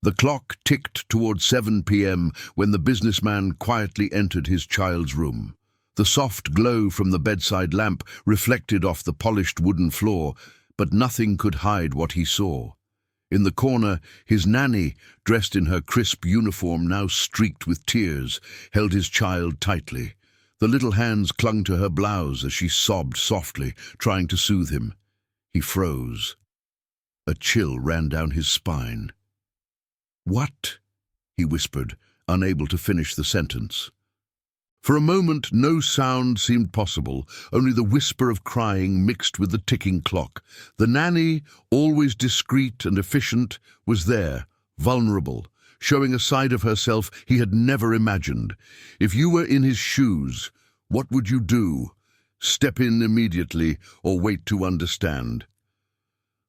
The clock ticked toward 7 p.m. when the businessman quietly entered his child's room. The soft glow from the bedside lamp reflected off the polished wooden floor, but nothing could hide what he saw. In the corner, his nanny, dressed in her crisp uniform now streaked with tears, held his child tightly. The little hands clung to her blouse as she sobbed softly, trying to soothe him. He froze. A chill ran down his spine. "What?" he whispered, unable to finish the sentence. For a moment, no sound seemed possible, only the whisper of crying mixed with the ticking clock. The nanny, always discreet and efficient, was there, vulnerable, showing a side of herself he had never imagined. If you were in his shoes, what would you do? Step in immediately or wait to understand?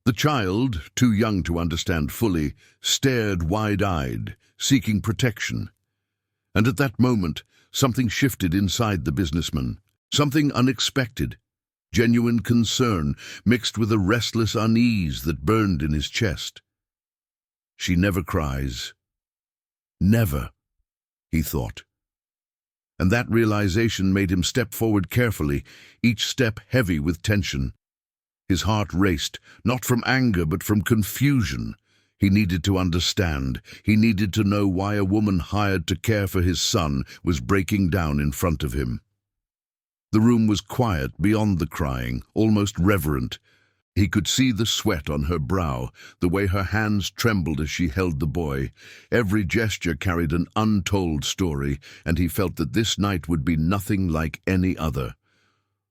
The child, too young to understand fully, stared wide-eyed, seeking protection. And at that moment, something shifted inside the businessman. Something unexpected. Genuine concern mixed with a restless unease that burned in his chest. She never cries. Never, he thought. And that realization made him step forward carefully, each step heavy with tension. His heart raced, not from anger but from confusion. He needed to understand. He needed to know why a woman hired to care for his son was breaking down in front of him. The room was quiet beyond the crying, almost reverent. He could see the sweat on her brow, the way her hands trembled as she held the boy. Every gesture carried an untold story, and he felt that this night would be nothing like any other.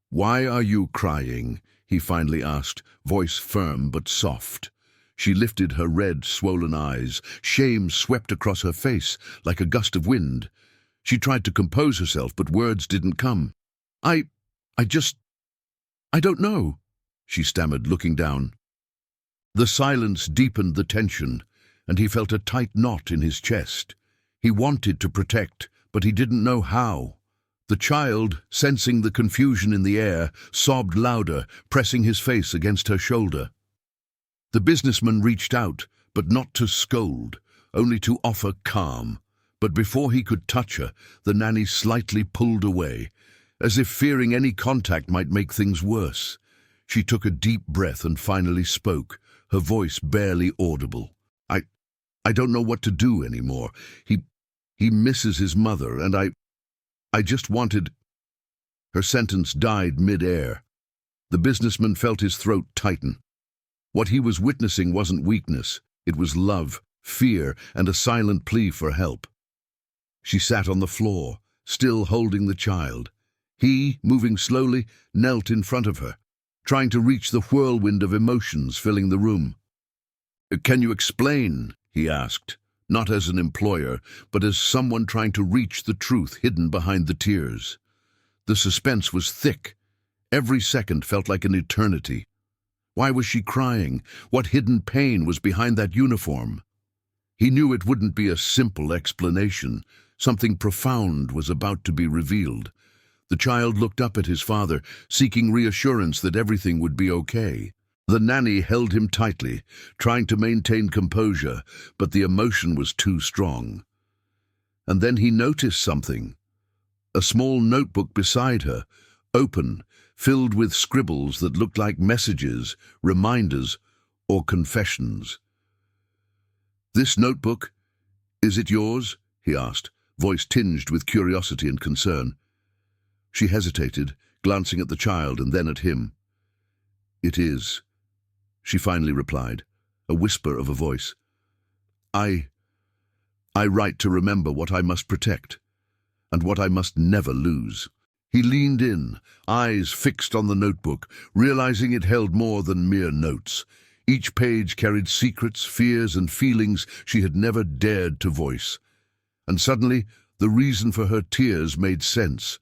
"Why are you crying?" he finally asked, voice firm but soft. She lifted her red, swollen eyes. Shame swept across her face like a gust of wind. She tried to compose herself, but words didn't come. I don't know," she stammered, looking down. The silence deepened the tension, and he felt a tight knot in his chest. He wanted to protect, but he didn't know how. The child, sensing the confusion in the air, sobbed louder, pressing his face against her shoulder. The businessman reached out, but not to scold, only to offer calm. But before he could touch her, the nanny slightly pulled away, as if fearing any contact might make things worse. She took a deep breath and finally spoke, her voice barely audible. I don't know what to do anymore. He misses his mother, and I just wanted—" Her sentence died mid-air. The businessman felt his throat tighten. What he was witnessing wasn't weakness. It was love, fear, and a silent plea for help. She sat on the floor, still holding the child. He, moving slowly, knelt in front of her, trying to reach the whirlwind of emotions filling the room. "Can you explain?" he asked, not as an employer, but as someone trying to reach the truth hidden behind the tears. The suspense was thick. Every second felt like an eternity. Why was she crying? What hidden pain was behind that uniform? He knew it wouldn't be a simple explanation. Something profound was about to be revealed. The child looked up at his father, seeking reassurance that everything would be okay. The nanny held him tightly, trying to maintain composure, but the emotion was too strong. And then he noticed something. A small notebook beside her, open, filled with scribbles that looked like messages, reminders, or confessions. "This notebook, is it yours?" he asked, voice tinged with curiosity and concern. She hesitated, glancing at the child and then at him. "It is," she finally replied, a whisper of a voice. I write to remember what I must protect, and what I must never lose." He leaned in, eyes fixed on the notebook, realizing it held more than mere notes. Each page carried secrets, fears, and feelings she had never dared to voice. And suddenly, the reason for her tears made sense.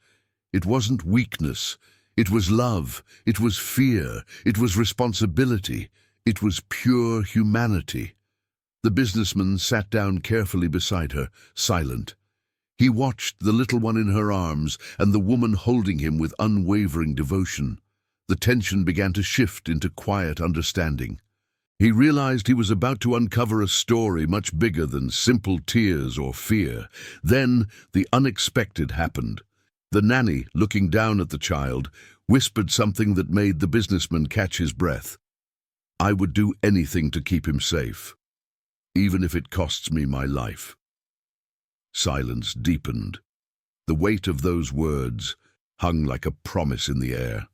It wasn't weakness. It was love. It was fear. It was responsibility. It was pure humanity. The businessman sat down carefully beside her, silent. He watched the little one in her arms and the woman holding him with unwavering devotion. The tension began to shift into quiet understanding. He realized he was about to uncover a story much bigger than simple tears or fear. Then the unexpected happened. The nanny, looking down at the child, whispered something that made the businessman catch his breath. "I would do anything to keep him safe, even if it costs me my life." Silence deepened. The weight of those words hung like a promise in the air.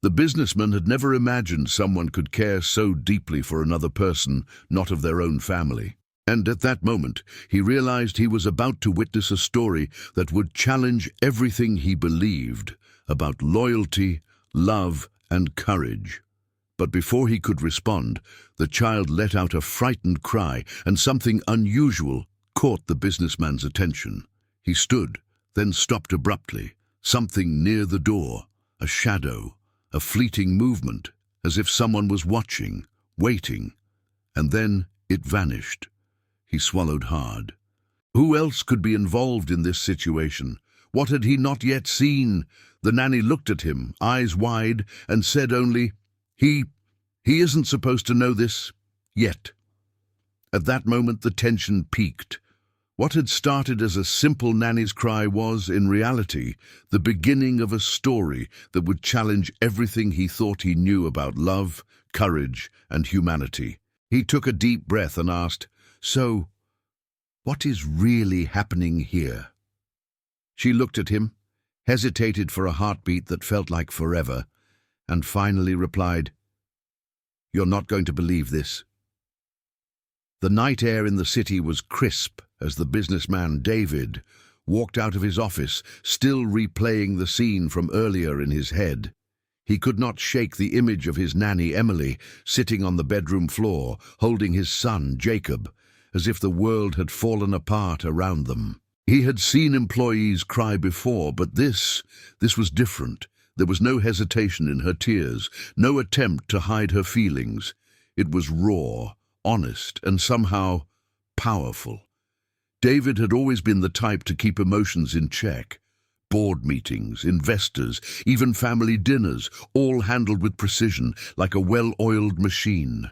The businessman had never imagined someone could care so deeply for another person, not of their own family. And at that moment, he realized he was about to witness a story that would challenge everything he believed about loyalty, love, and courage. But before he could respond, the child let out a frightened cry, and something unusual caught the businessman's attention. He stood, then stopped abruptly. Something near the door, a shadow, a fleeting movement, as if someone was watching, waiting, and then it vanished. He swallowed hard. Who else could be involved in this situation? What had he not yet seen? The nanny looked at him, eyes wide, and said only, He isn't supposed to know this yet." At that moment the tension peaked. What had started as a simple nanny's cry was, in reality, the beginning of a story that would challenge everything he thought he knew about love, courage, and humanity. He took a deep breath and asked, "So, what is really happening here?" She looked at him, hesitated for a heartbeat that felt like forever, and finally replied, "You're not going to believe this." The night air in the city was crisp as the businessman David walked out of his office, still replaying the scene from earlier in his head. He could not shake the image of his nanny Emily sitting on the bedroom floor, holding his son Jacob, as if the world had fallen apart around them. He had seen employees cry before, but this was different. There was no hesitation in her tears, no attempt to hide her feelings. It was raw, honest, and somehow powerful. David had always been the type to keep emotions in check. Board meetings, investors, even family dinners, all handled with precision, like a well-oiled machine.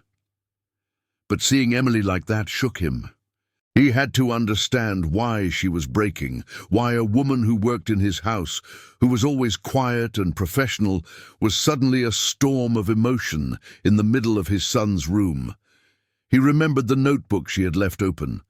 But seeing Emily like that shook him. He had to understand why she was breaking, why a woman who worked in his house, who was always quiet and professional, was suddenly a storm of emotion in the middle of his son's room. He remembered the notebook she had left open.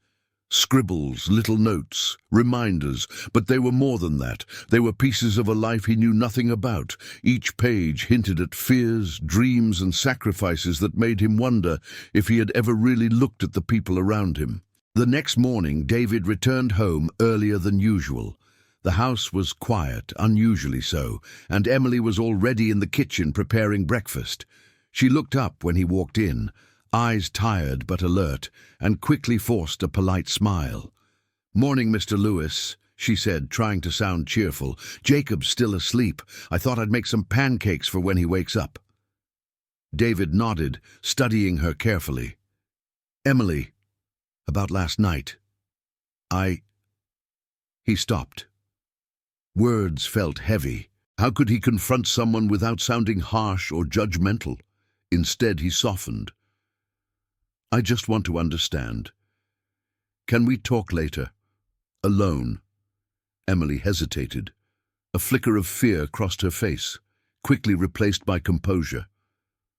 Scribbles, little notes, reminders, but they were more than that. They were pieces of a life he knew nothing about. Each page hinted at fears, dreams, and sacrifices that made him wonder if he had ever really looked at the people around him. The next morning, David returned home earlier than usual. The house was quiet, unusually so, and Emily was already in the kitchen preparing breakfast. She looked up when he walked in, eyes tired but alert, and quickly forced a polite smile. "Morning, Mr. Lewis," she said, trying to sound cheerful. "Jacob's still asleep. I thought I'd make some pancakes for when he wakes up." David nodded, studying her carefully. "Emily, about last night. He stopped. Words felt heavy. How could he confront someone without sounding harsh or judgmental? Instead, he softened. "I just want to understand. Can we talk later? Alone?" Emily hesitated. A flicker of fear crossed her face, quickly replaced by composure.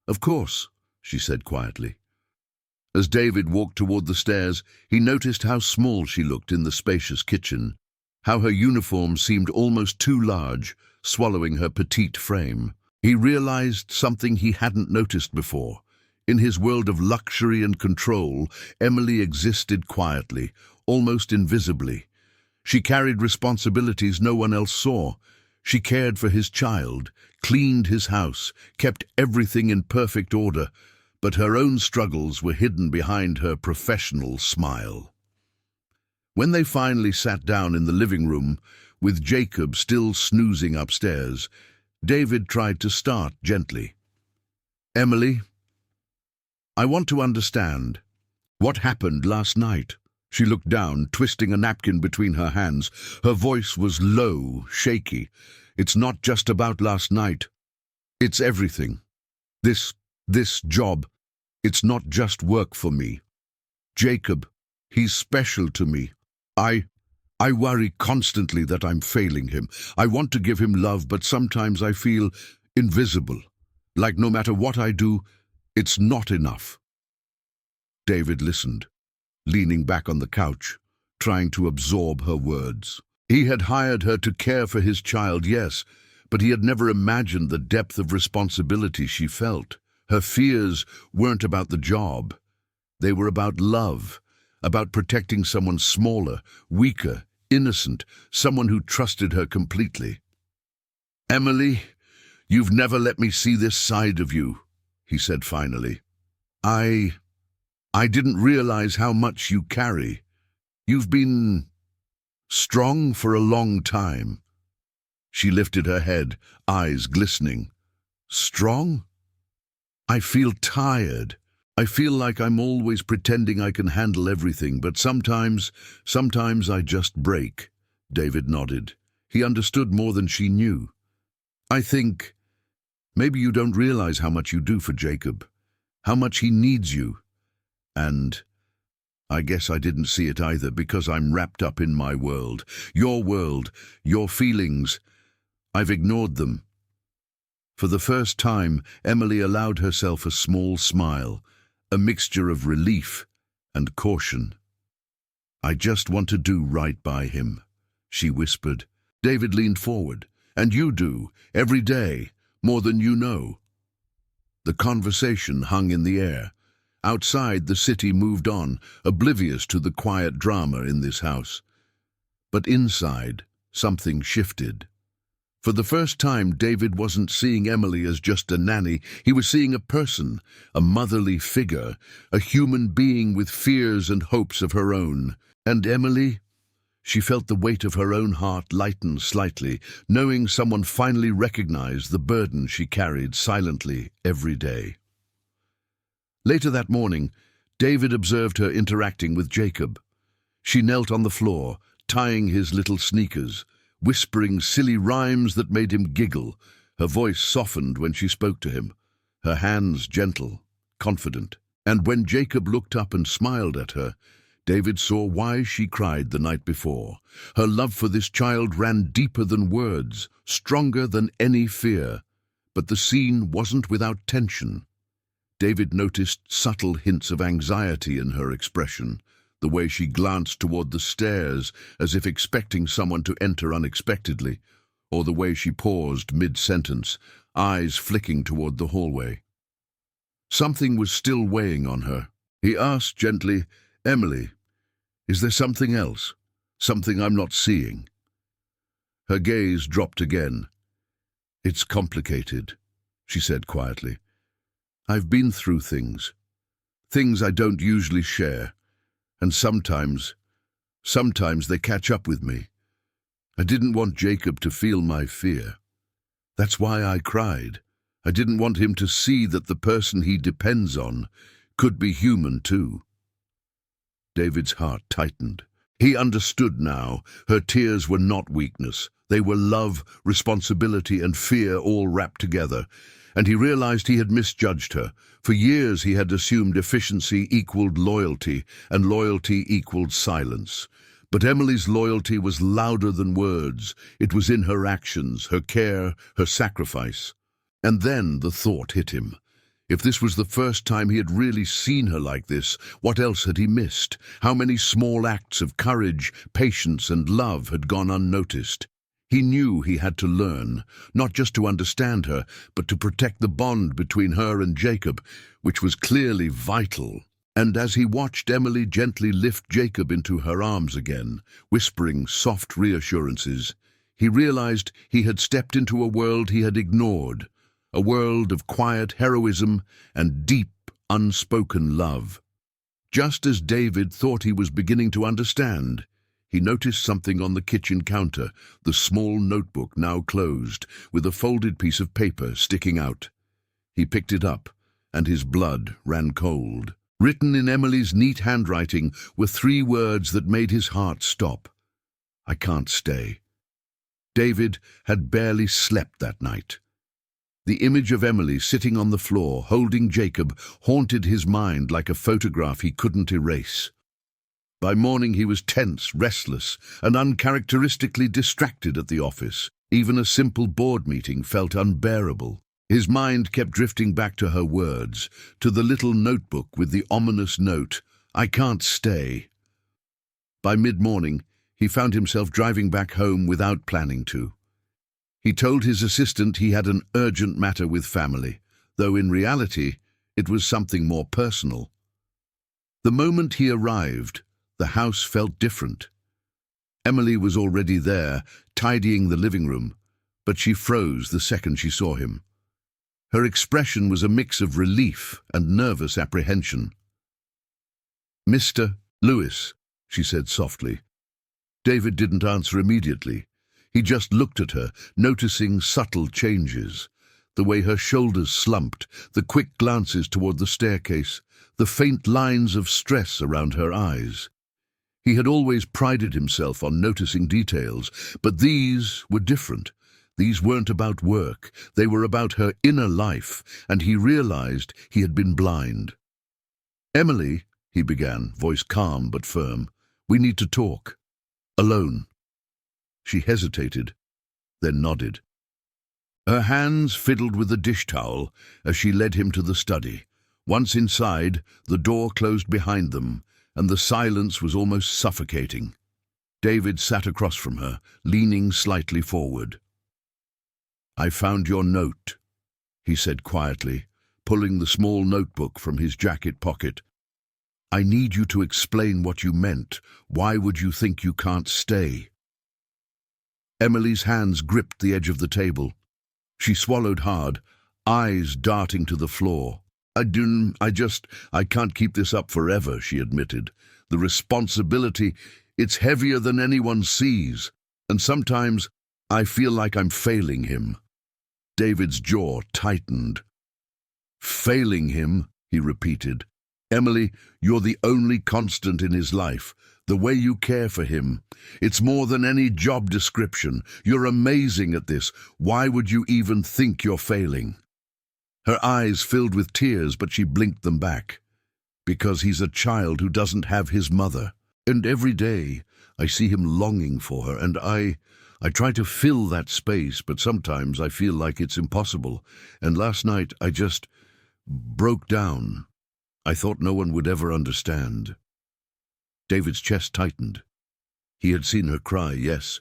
"Of course," she said quietly. As David walked toward the stairs, he noticed how small she looked in the spacious kitchen, how her uniform seemed almost too large, swallowing her petite frame. He realized something he hadn't noticed before. In his world of luxury and control, Emily existed quietly, almost invisibly. She carried responsibilities no one else saw. She cared for his child, cleaned his house, kept everything in perfect order, but her own struggles were hidden behind her professional smile. When they finally sat down in the living room, with Jacob still snoozing upstairs, David tried to start gently. "Emily, I want to understand. What happened last night?" She looked down, twisting a napkin between her hands. Her voice was low, shaky. "It's not just about last night. It's everything. This job. It's not just work for me. Jacob, he's special to me. I I worry constantly that I'm failing him. I want to give him love, but sometimes I feel invisible. Like no matter what I do, it's not enough." David listened, leaning back on the couch, trying to absorb her words. He had hired her to care for his child, yes, but he had never imagined the depth of responsibility she felt. Her fears weren't about the job. They were about love, about protecting someone smaller, weaker, innocent, someone who trusted her completely. "Emily, you've never let me see this side of you," he said finally. I didn't realize how much you carry. You've been strong for a long time." She lifted her head, eyes glistening. "Strong? I feel tired. I feel like I'm always pretending I can handle everything, but sometimes I just break." David nodded. He understood more than she knew. "I think maybe you don't realize how much you do for Jacob, how much he needs you. And I guess I didn't see it either because I'm wrapped up in my world, your feelings. I've ignored them." For the first time, Emily allowed herself a small smile, a mixture of relief and caution. "I just want to do right by him," she whispered. David leaned forward. "And you do, every day, more than you know." The conversation hung in the air. Outside, the city moved on, oblivious to the quiet drama in this house. But inside, something shifted. For the first time, David wasn't seeing Emily as just a nanny. He was seeing a person, a motherly figure, a human being with fears and hopes of her own. And Emily? She felt the weight of her own heart lighten slightly, knowing someone finally recognized the burden she carried silently every day. Later that morning, David observed her interacting with Jacob. She knelt on the floor, tying his little sneakers, whispering silly rhymes that made him giggle. Her voice softened when she spoke to him, her hands gentle, confident. And when Jacob looked up and smiled at her, David saw why she cried the night before. Her love for this child ran deeper than words, stronger than any fear. But the scene wasn't without tension. David noticed subtle hints of anxiety in her expression, the way she glanced toward the stairs as if expecting someone to enter unexpectedly, or the way she paused mid-sentence, eyes flicking toward the hallway. Something was still weighing on her. He asked gently, "Emily, is there something else? Something I'm not seeing?" Her gaze dropped again. "It's complicated," she said quietly. "I've been through things I don't usually share, and sometimes they catch up with me. I didn't want Jacob to feel my fear. That's why I cried. I didn't want him to see that the person he depends on could be human too." David's heart tightened. He understood now. Her tears were not weakness. They were love, responsibility, and fear all wrapped together. And he realized he had misjudged her. For years he had assumed efficiency equaled loyalty, and loyalty equaled silence. But Emily's loyalty was louder than words. It was in her actions, her care, her sacrifice. And then the thought hit him. If this was the first time he had really seen her like this, what else had he missed? How many small acts of courage, patience, and love had gone unnoticed? He knew he had to learn, not just to understand her, but to protect the bond between her and Jacob, which was clearly vital. And as he watched Emily gently lift Jacob into her arms again, whispering soft reassurances, he realized he had stepped into a world he had ignored, a world of quiet heroism and deep, unspoken love. Just as David thought he was beginning to understand, he noticed something on the kitchen counter, the small notebook now closed, with a folded piece of paper sticking out. He picked it up, and his blood ran cold. Written in Emily's neat handwriting were 3 words that made his heart stop. "I can't stay." David had barely slept that night. The image of Emily sitting on the floor, holding Jacob, haunted his mind like a photograph he couldn't erase. By morning he was tense, restless, and uncharacteristically distracted at the office. Even a simple board meeting felt unbearable. His mind kept drifting back to her words, to the little notebook with the ominous note, "I can't stay." By mid-morning, he found himself driving back home without planning to. He told his assistant he had an urgent matter with family, though in reality it was something more personal. The moment he arrived, the house felt different. Emily was already there, tidying the living room, but she froze the second she saw him. Her expression was a mix of relief and nervous apprehension. "Mr. Lewis," she said softly. David didn't answer immediately. He just looked at her, noticing subtle changes. The way her shoulders slumped, the quick glances toward the staircase, the faint lines of stress around her eyes. He had always prided himself on noticing details, but these were different. These weren't about work, they were about her inner life, and he realized he had been blind. "Emily," he began, voice calm but firm, "we need to talk. Alone." She hesitated, then nodded. Her hands fiddled with the dish towel as she led him to the study. Once inside, the door closed behind them, and the silence was almost suffocating. David sat across from her, leaning slightly forward. "I found your note," he said quietly, pulling the small notebook from his jacket pocket. "I need you to explain what you meant. Why would you think you can't stay?" Emily's hands gripped the edge of the table. She swallowed hard, eyes darting to the floor. I can't keep this up forever," she admitted. "The responsibility, it's heavier than anyone sees, and sometimes I feel like I'm failing him." David's jaw tightened. "Failing him," he repeated. "Emily, you're the only constant in his life. The way you care for him. It's more than any job description. You're amazing at this. Why would you even think you're failing?" Her eyes filled with tears, but she blinked them back. "Because he's a child who doesn't have his mother. And every day I see him longing for her, and I try to fill that space, but sometimes I feel like it's impossible. And last night I just broke down. I thought no one would ever understand." David's chest tightened. He had seen her cry, yes,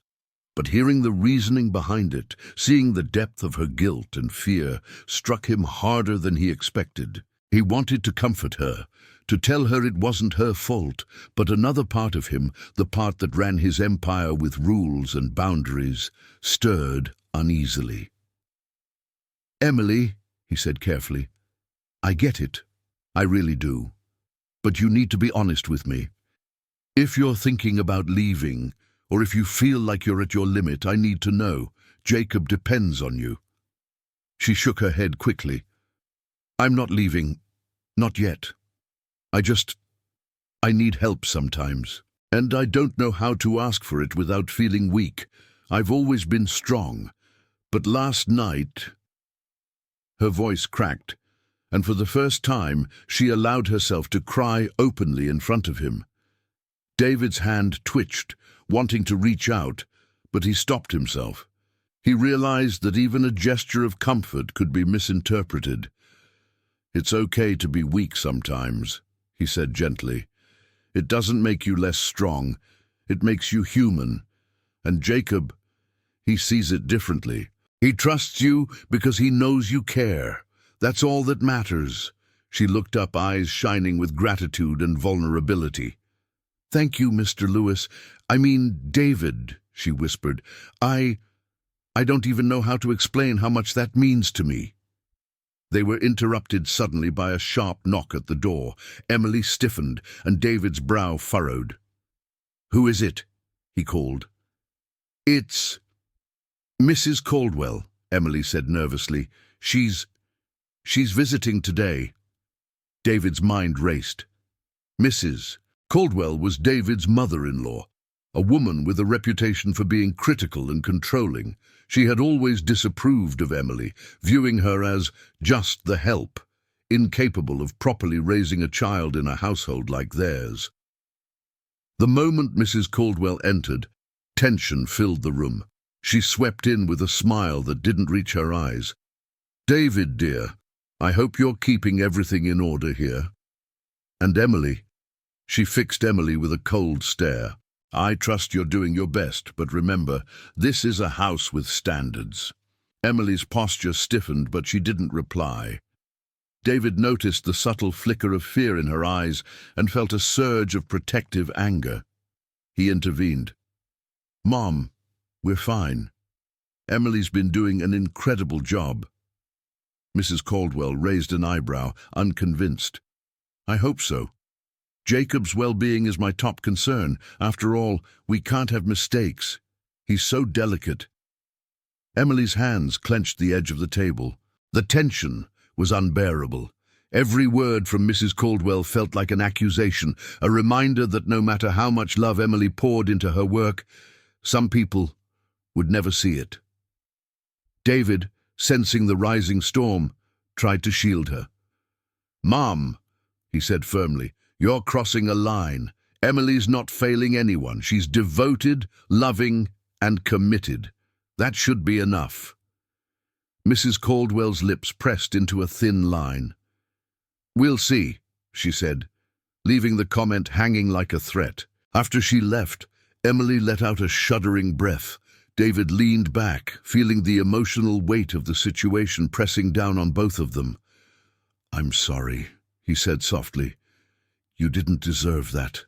but hearing the reasoning behind it, seeing the depth of her guilt and fear, struck him harder than he expected. He wanted to comfort her, to tell her it wasn't her fault, but another part of him, the part that ran his empire with rules and boundaries, stirred uneasily. "Emily," he said carefully, "I get it. I really do. But you need to be honest with me. If you're thinking about leaving, or if you feel like you're at your limit, I need to know. Jacob depends on you." She shook her head quickly. "I'm not leaving. Not yet. I need help sometimes. And I don't know how to ask for it without feeling weak. I've always been strong. But last night—" Her voice cracked, and for the first time she allowed herself to cry openly in front of him. David's hand twitched, wanting to reach out, but he stopped himself. He realized that even a gesture of comfort could be misinterpreted. "It's okay to be weak sometimes," he said gently. "It doesn't make you less strong. It makes you human. And Jacob, he sees it differently. He trusts you because he knows you care. That's all that matters." She looked up, eyes shining with gratitude and vulnerability. "Thank you, Mr. Lewis. I mean, David," she whispered. I don't even know how to explain how much that means to me." They were interrupted suddenly by a sharp knock at the door. Emily stiffened, and David's brow furrowed. "Who is it?" he called. "It's Mrs. Caldwell," Emily said nervously. She's visiting today." David's mind raced. Mrs. Caldwell was David's mother-in-law. A woman with a reputation for being critical and controlling, she had always disapproved of Emily, viewing her as just the help, incapable of properly raising a child in a household like theirs. The moment Mrs. Caldwell entered, tension filled the room. She swept in with a smile that didn't reach her eyes. "David, dear, I hope you're keeping everything in order here." "And Emily?" She fixed Emily with a cold stare. "I trust you're doing your best, but remember, this is a house with standards." Emily's posture stiffened, but she didn't reply. David noticed the subtle flicker of fear in her eyes and felt a surge of protective anger. He intervened. "Mom, we're fine. Emily's been doing an incredible job." Mrs. Caldwell raised an eyebrow, unconvinced. "I hope so. Jacob's well-being is my top concern. After all, we can't have mistakes. He's so delicate." Emily's hands clenched the edge of the table. The tension was unbearable. Every word from Mrs. Caldwell felt like an accusation, a reminder that no matter how much love Emily poured into her work, some people would never see it. David, sensing the rising storm, tried to shield her. "Mom," he said firmly, "you're crossing a line. Emily's not failing anyone. She's devoted, loving, and committed. That should be enough." Mrs. Caldwell's lips pressed into a thin line. "We'll see," she said, leaving the comment hanging like a threat. After she left, Emily let out a shuddering breath. David leaned back, feeling the emotional weight of the situation pressing down on both of them. "I'm sorry," he said softly. "You didn't deserve that."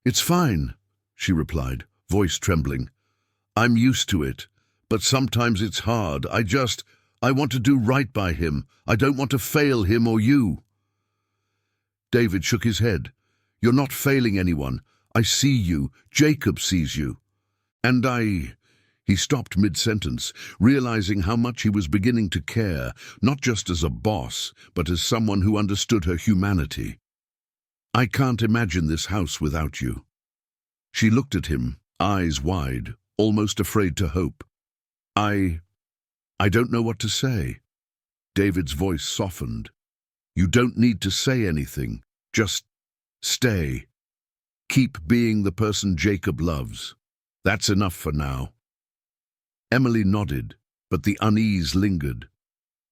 "It's fine," she replied, voice trembling. "I'm used to it. But sometimes it's hard. I want to do right by him. I don't want to fail him or you." David shook his head. "You're not failing anyone. I see you. Jacob sees you. And He stopped mid-sentence, realizing how much he was beginning to care, not just as a boss, but as someone who understood her humanity. "I can't imagine this house without you." She looked at him, eyes wide, almost afraid to hope. I don't know what to say." David's voice softened. "You don't need to say anything. Just stay. Keep being the person Jacob loves. That's enough for now." Emily nodded, but the unease lingered.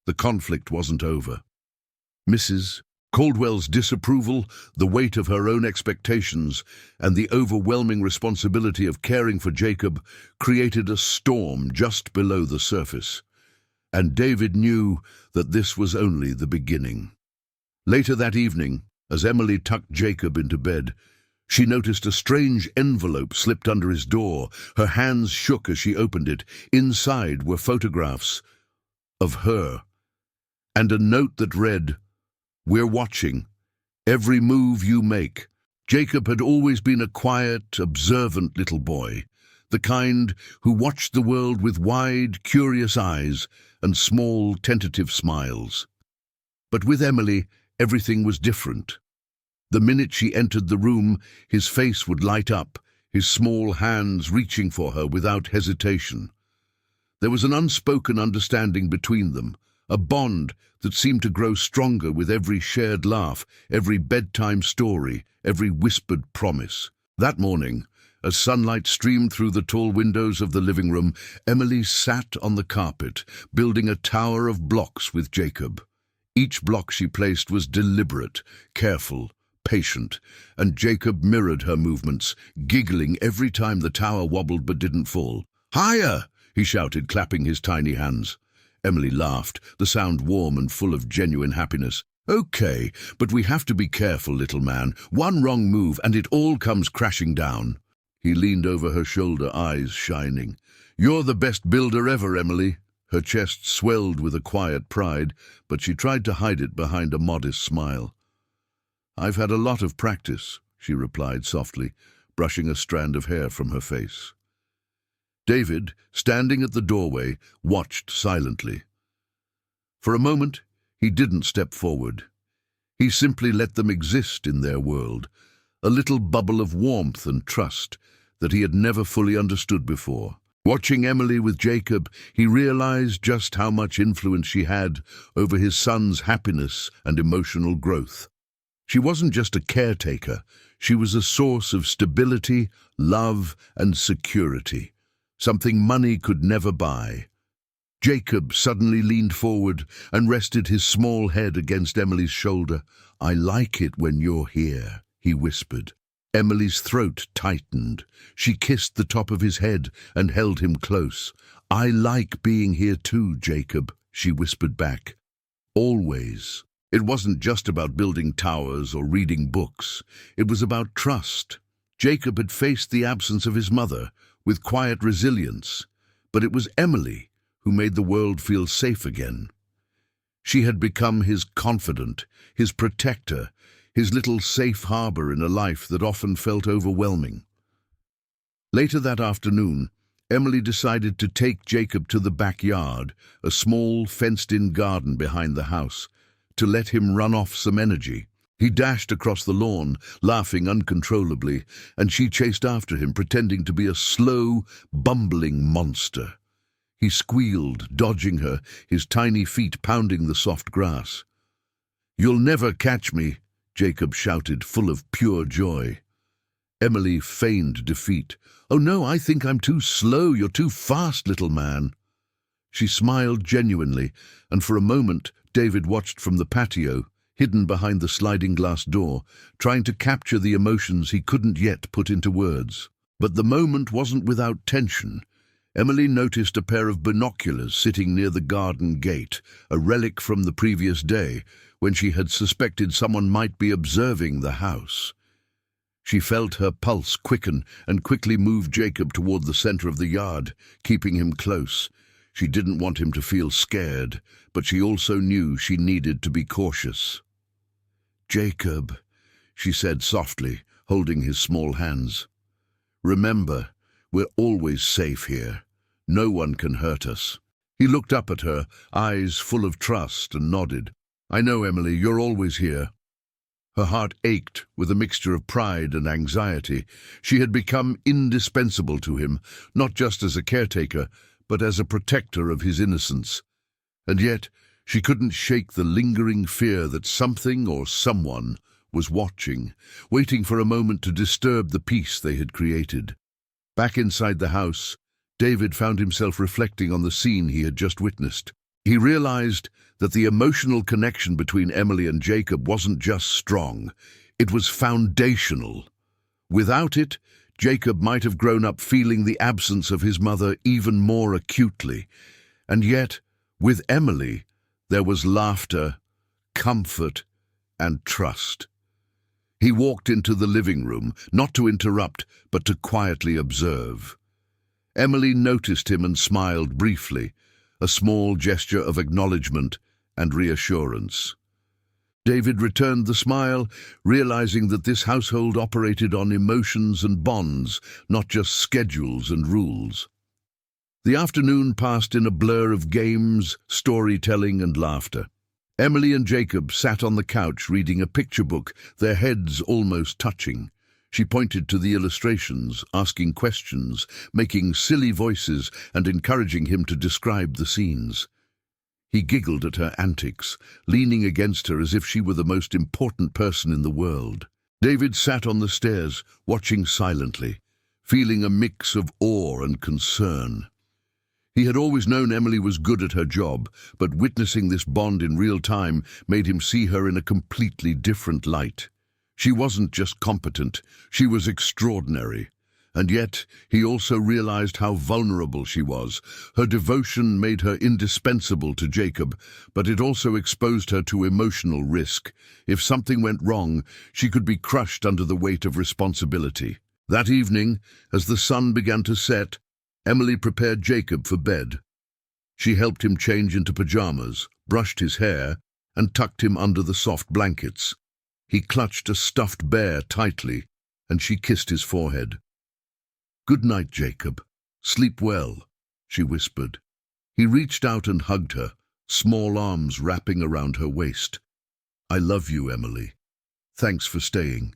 The conflict wasn't over. Mrs. Caldwell's disapproval, the weight of her own expectations, and the overwhelming responsibility of caring for Jacob created a storm just below the surface. And David knew that this was only the beginning. Later that evening, as Emily tucked Jacob into bed, she noticed a strange envelope slipped under his door. Her hands shook as she opened it. Inside were photographs of her, and a note that read, "We're watching. Every move you make." Jacob had always been a quiet, observant little boy, the kind who watched the world with wide, curious eyes and small, tentative smiles. But with Emily, everything was different. The minute she entered the room, his face would light up, his small hands reaching for her without hesitation. There was an unspoken understanding between them, a bond that seemed to grow stronger with every shared laugh, every bedtime story, every whispered promise. That morning, as sunlight streamed through the tall windows of the living room, Emily sat on the carpet, building a tower of blocks with Jacob. Each block she placed was deliberate, careful, patient, and Jacob mirrored her movements, giggling every time the tower wobbled but didn't fall. "Higher!" he shouted, clapping his tiny hands. Emily laughed, the sound warm and full of genuine happiness. "Okay, but we have to be careful, little man. One wrong move and it all comes crashing down." He leaned over her shoulder, eyes shining. "You're the best builder ever, Emily." Her chest swelled with a quiet pride, but she tried to hide it behind a modest smile. "I've had a lot of practice," she replied softly, brushing a strand of hair from her face. David, standing at the doorway, watched silently. For a moment, he didn't step forward. He simply let them exist in their world, a little bubble of warmth and trust, that he had never fully understood before. Watching Emily with Jacob, he realized just how much influence she had over his son's happiness and emotional growth. She wasn't just a caretaker, she was a source of stability, love, and security, something money could never buy. Jacob suddenly leaned forward and rested his small head against Emily's shoulder. "I like it when you're here," he whispered. Emily's throat tightened. She kissed the top of his head and held him close. "I like being here too, Jacob," she whispered back. "Always." It wasn't just about building towers or reading books. It was about trust. Jacob had faced the absence of his mother with quiet resilience, but it was Emily who made the world feel safe again. She had become his confidant, his protector, his little safe harbor in a life that often felt overwhelming. Later that afternoon, Emily decided to take Jacob to the backyard, a small, fenced-in garden behind the house, to let him run off some energy. He dashed across the lawn, laughing uncontrollably, and she chased after him, pretending to be a slow, bumbling monster. He squealed, dodging her, his tiny feet pounding the soft grass. "You'll never catch me," Jacob shouted, full of pure joy. Emily feigned defeat. "Oh no, I think I'm too slow. You're too fast, little man." She smiled genuinely, and for a moment David watched from the patio, hidden behind the sliding glass door, trying to capture the emotions he couldn't yet put into words. But the moment wasn't without tension. Emily noticed a pair of binoculars sitting near the garden gate, a relic from the previous day, when she had suspected someone might be observing the house. She felt her pulse quicken and quickly moved Jacob toward the center of the yard, keeping him close. She didn't want him to feel scared, but she also knew she needed to be cautious. "Jacob," she said softly, holding his small hands. "Remember, we're always safe here. No one can hurt us." He looked up at her, eyes full of trust, and nodded. "I know, Emily, you're always here." Her heart ached with a mixture of pride and anxiety. She had become indispensable to him, not just as a caretaker, but as a protector of his innocence. And yet, she couldn't shake the lingering fear that something or someone was watching, waiting for a moment to disturb the peace they had created. Back inside the house, David found himself reflecting on the scene he had just witnessed. He realized that the emotional connection between Emily and Jacob wasn't just strong, it was foundational. Without it, Jacob might have grown up feeling the absence of his mother even more acutely. And yet, with Emily, there was laughter, comfort, and trust. He walked into the living room, not to interrupt, but to quietly observe. Emily noticed him and smiled briefly, a small gesture of acknowledgement and reassurance. David returned the smile, realizing that this household operated on emotions and bonds, not just schedules and rules. The afternoon passed in a blur of games, storytelling, and laughter. Emily and Jacob sat on the couch reading a picture book, their heads almost touching. She pointed to the illustrations, asking questions, making silly voices, and encouraging him to describe the scenes. He giggled at her antics, leaning against her as if she were the most important person in the world. David sat on the stairs, watching silently, feeling a mix of awe and concern. He had always known Emily was good at her job, but witnessing this bond in real time made him see her in a completely different light. She wasn't just competent, she was extraordinary. And yet, he also realized how vulnerable she was. Her devotion made her indispensable to Jacob, but it also exposed her to emotional risk. If something went wrong, she could be crushed under the weight of responsibility. That evening, as the sun began to set, Emily prepared Jacob for bed. She helped him change into pajamas, brushed his hair, and tucked him under the soft blankets. He clutched a stuffed bear tightly, and she kissed his forehead. "Good night, Jacob. Sleep well," she whispered. He reached out and hugged her, small arms wrapping around her waist. "I love you, Emily. Thanks for staying."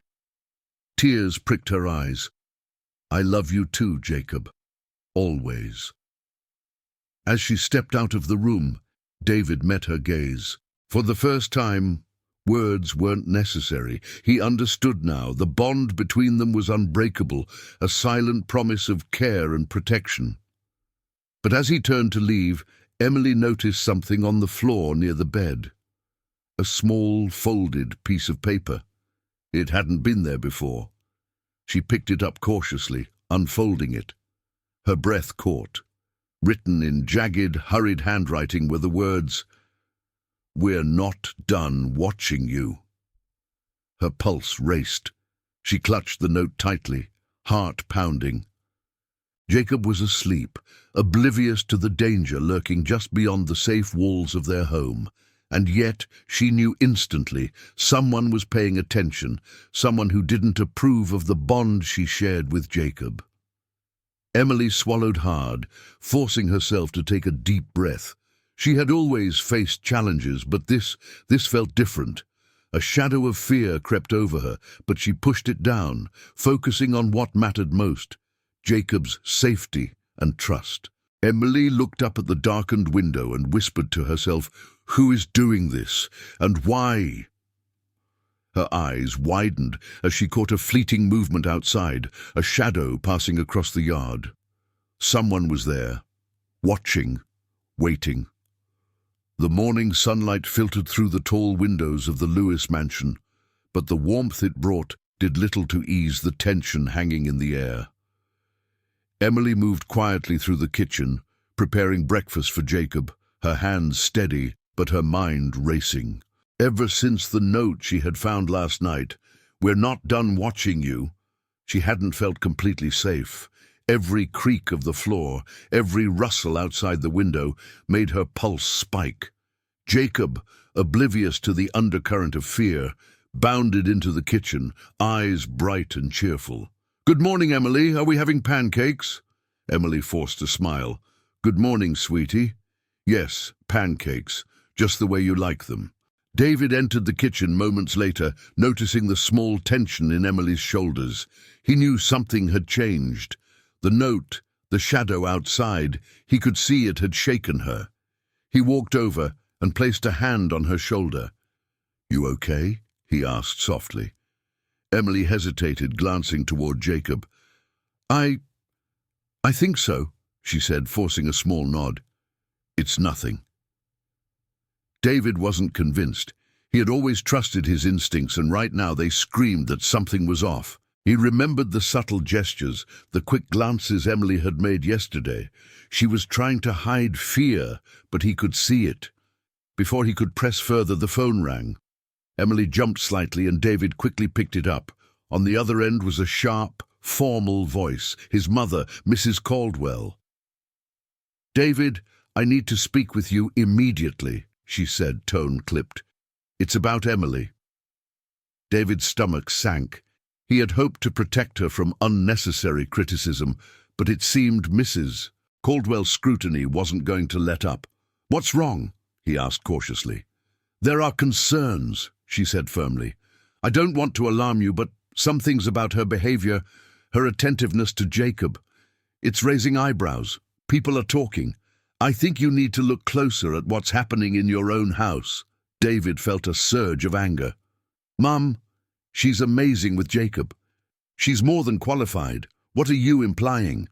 Tears pricked her eyes. I love you too, Jacob. Always. As she stepped out of the room, David met her gaze. For the first time, words weren't necessary. He understood now. The bond between them was unbreakable, a silent promise of care and protection. But as he turned to leave, Emily noticed something on the floor near the bed. A small, folded piece of paper. It hadn't been there before. She picked it up cautiously, unfolding it. Her breath caught. Written in jagged, hurried handwriting were the words, "We're not done watching you." Her pulse raced. She clutched the note tightly, heart pounding. Jacob was asleep, oblivious to the danger lurking just beyond the safe walls of their home. And yet, she knew instantly, someone was paying attention, someone who didn't approve of the bond she shared with Jacob. Emily swallowed hard, forcing herself to take a deep breath. She had always faced challenges, but this felt different. A shadow of fear crept over her, but she pushed it down, focusing on what mattered most, Jacob's safety and trust. Emily looked up at the darkened window and whispered to herself, "Who is doing this, and why?" Her eyes widened as she caught a fleeting movement outside, a shadow passing across the yard. Someone was there, watching, waiting. The morning sunlight filtered through the tall windows of the Lewis mansion, but the warmth it brought did little to ease the tension hanging in the air. Emily moved quietly through the kitchen, preparing breakfast for Jacob, her hands steady but her mind racing. Ever since the note she had found last night, "We're not done watching you," she hadn't felt completely safe. Every creak of the floor, every rustle outside the window made her pulse spike. Jacob, oblivious to the undercurrent of fear, bounded into the kitchen, eyes bright and cheerful. "Good morning, Emily. Are we having pancakes?" Emily forced a smile. "Good morning, sweetie." "Yes, pancakes, just the way you like them." David entered the kitchen moments later, noticing the small tension in Emily's shoulders. He knew something had changed. The note, the shadow outside, he could see it had shaken her. He walked over and placed a hand on her shoulder. "You okay?" he asked softly. Emily hesitated, glancing toward Jacob. I think so," she said, forcing a small nod. "It's nothing." David wasn't convinced. He had always trusted his instincts, and right now they screamed that something was off. He remembered the subtle gestures, the quick glances Emily had made yesterday. She was trying to hide fear, but he could see it. Before he could press further, the phone rang. Emily jumped slightly, and David quickly picked it up. On the other end was a sharp, formal voice, his mother, Mrs. Caldwell. "David, I need to speak with you immediately," she said, tone clipped. "It's about Emily." David's stomach sank. He had hoped to protect her from unnecessary criticism, but it seemed Mrs. Caldwell's scrutiny wasn't going to let up. "What's wrong?" he asked cautiously. "There are concerns," she said firmly. "I don't want to alarm you, but some things about her behavior, her attentiveness to Jacob, it's raising eyebrows. People are talking. I think you need to look closer at what's happening in your own house." David felt a surge of anger. "Mum, she's amazing with Jacob. She's more than qualified. What are you implying?"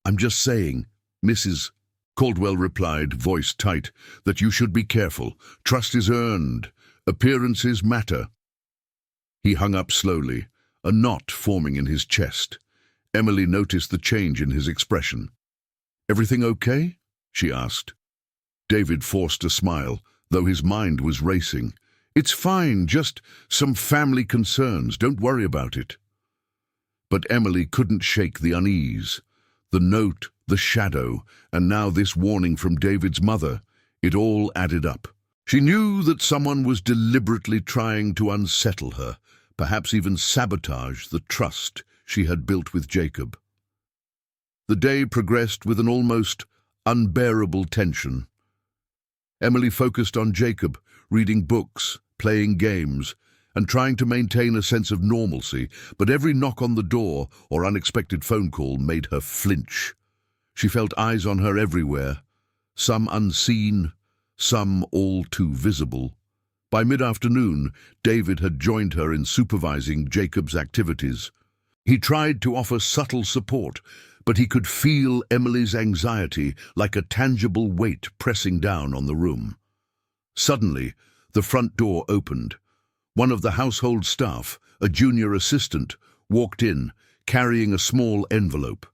"I'm just saying," Mrs. Caldwell replied, voice tight, "that you should be careful. Trust is earned. Appearances matter." He hung up slowly, a knot forming in his chest. Emily noticed the change in his expression. "Everything okay?" she asked. David forced a smile, though his mind was racing. "It's fine, just some family concerns. Don't worry about it." But Emily couldn't shake the unease. The note, the shadow, and now this warning from David's mother, it all added up. She knew that someone was deliberately trying to unsettle her, perhaps even sabotage the trust she had built with Jacob. The day progressed with an almost unbearable tension. Emily focused on Jacob, reading books, playing games, and trying to maintain a sense of normalcy, but every knock on the door or unexpected phone call made her flinch. She felt eyes on her everywhere, some unseen, some all too visible. By mid-afternoon, David had joined her in supervising Jacob's activities. He tried to offer subtle support, but he could feel Emily's anxiety like a tangible weight pressing down on the room. Suddenly, the front door opened. One of the household staff, a junior assistant, walked in, carrying a small envelope.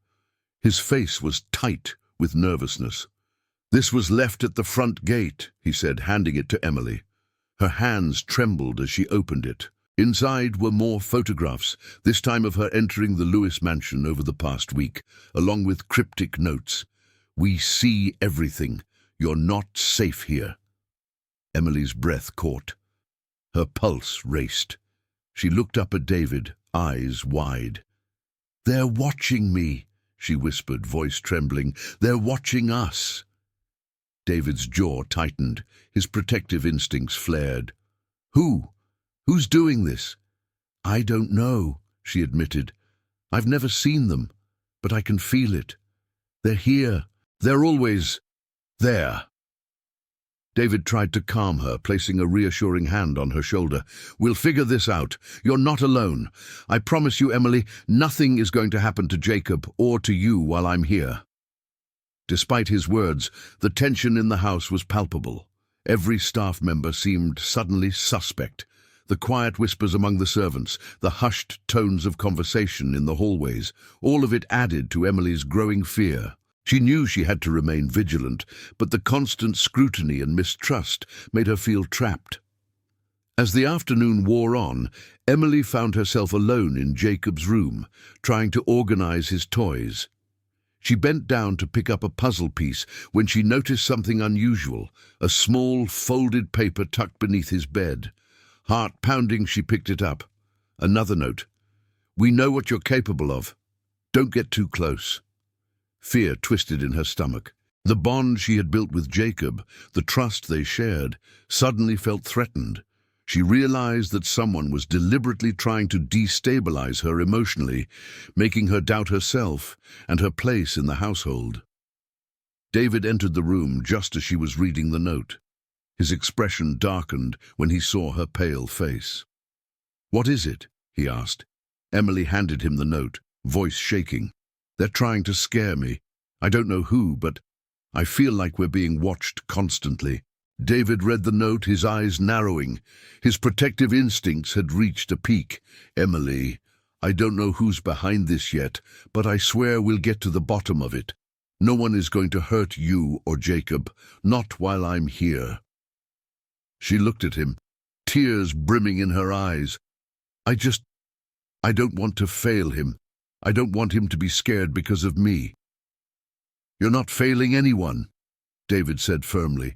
His face was tight with nervousness. "This was left at the front gate," he said, handing it to Emily. Her hands trembled as she opened it. Inside were more photographs, this time of her entering the Lewis mansion over the past week, along with cryptic notes. "We see everything. You're not safe here." Emily's breath caught. Her pulse raced. She looked up at David, eyes wide. "They're watching me," she whispered, voice trembling. "They're watching us." David's jaw tightened. His protective instincts flared. "Who? Who's doing this?" "I don't know," she admitted. "I've never seen them, but I can feel it. They're here. They're always there." David tried to calm her, placing a reassuring hand on her shoulder. "We'll figure this out. You're not alone. I promise you, Emily, nothing is going to happen to Jacob or to you while I'm here." Despite his words, the tension in the house was palpable. Every staff member seemed suddenly suspect. The quiet whispers among the servants, the hushed tones of conversation in the hallways, all of it added to Emily's growing fear. She knew she had to remain vigilant, but the constant scrutiny and mistrust made her feel trapped. As the afternoon wore on, Emily found herself alone in Jacob's room, trying to organize his toys. She bent down to pick up a puzzle piece when she noticed something unusual, a small, folded paper tucked beneath his bed. Heart pounding, she picked it up. Another note. "We know what you're capable of. Don't get too close." Fear twisted in her stomach. The bond she had built with Jacob, the trust they shared, suddenly felt threatened. She realized that someone was deliberately trying to destabilize her emotionally, making her doubt herself and her place in the household. David entered the room just as she was reading the note. His expression darkened when he saw her pale face. "What is it?" he asked. Emily handed him the note, voice shaking. "They're trying to scare me. I don't know who, but I feel like we're being watched constantly." David read the note, his eyes narrowing. His protective instincts had reached a peak. "Emily, I don't know who's behind this yet, but I swear we'll get to the bottom of it. No one is going to hurt you or Jacob, not while I'm here." She looked at him, tears brimming in her eyes. I don't want to fail him. I don't want him to be scared because of me." "You're not failing anyone," David said firmly.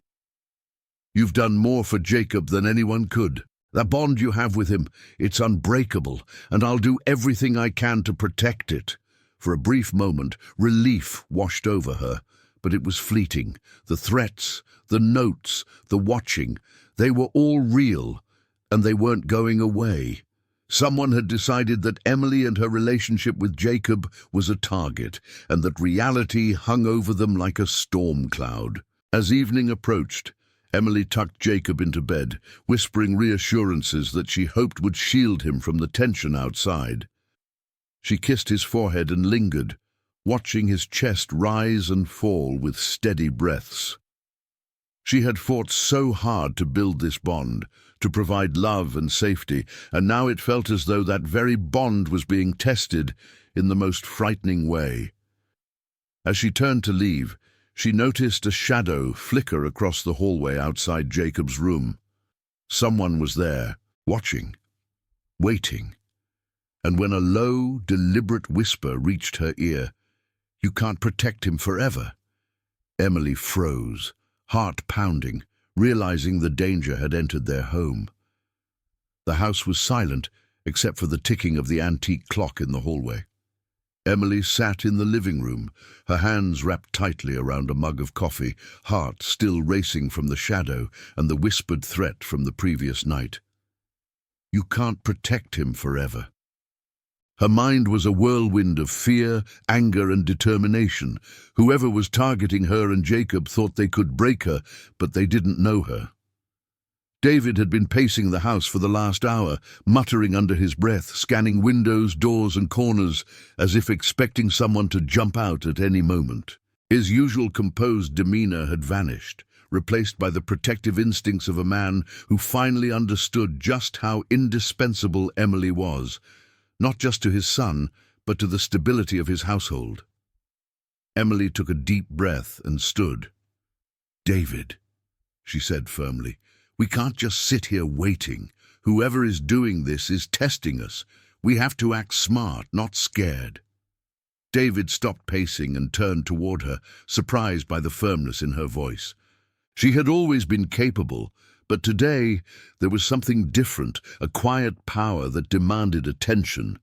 "You've done more for Jacob than anyone could. That bond you have with him, it's unbreakable, and I'll do everything I can to protect it." For a brief moment, relief washed over her, but it was fleeting. The threats, the notes, the watching, they were all real, and they weren't going away. Someone had decided that Emily and her relationship with Jacob was a target, and that reality hung over them like a storm cloud. As evening approached, Emily tucked Jacob into bed, whispering reassurances that she hoped would shield him from the tension outside. She kissed his forehead and lingered, watching his chest rise and fall with steady breaths. She had fought so hard to build this bond, to provide love and safety, and now it felt as though that very bond was being tested in the most frightening way. As she turned to leave, she noticed a shadow flicker across the hallway outside Jacob's room. Someone was there, watching, waiting. And when a low, deliberate whisper reached her ear, "You can't protect him forever," Emily froze, heart pounding, realizing the danger had entered their home. The house was silent, except for the ticking of the antique clock in the hallway. Emily sat in the living room, her hands wrapped tightly around a mug of coffee, heart still racing from the shadow and the whispered threat from the previous night. You can't protect him forever. Her mind was a whirlwind of fear, anger, and determination. Whoever was targeting her and Jacob thought they could break her, but they didn't know her. David had been pacing the house for the last hour, muttering under his breath, scanning windows, doors, and corners, as if expecting someone to jump out at any moment. His usual composed demeanor had vanished, replaced by the protective instincts of a man who finally understood just how indispensable Emily was, not just to his son, but to the stability of his household. Emily took a deep breath and stood. "David," she said firmly, "we can't just sit here waiting. Whoever is doing this is testing us. We have to act smart, not scared." David stopped pacing and turned toward her, surprised by the firmness in her voice. She had always been capable, but today there was something different, a quiet power that demanded attention.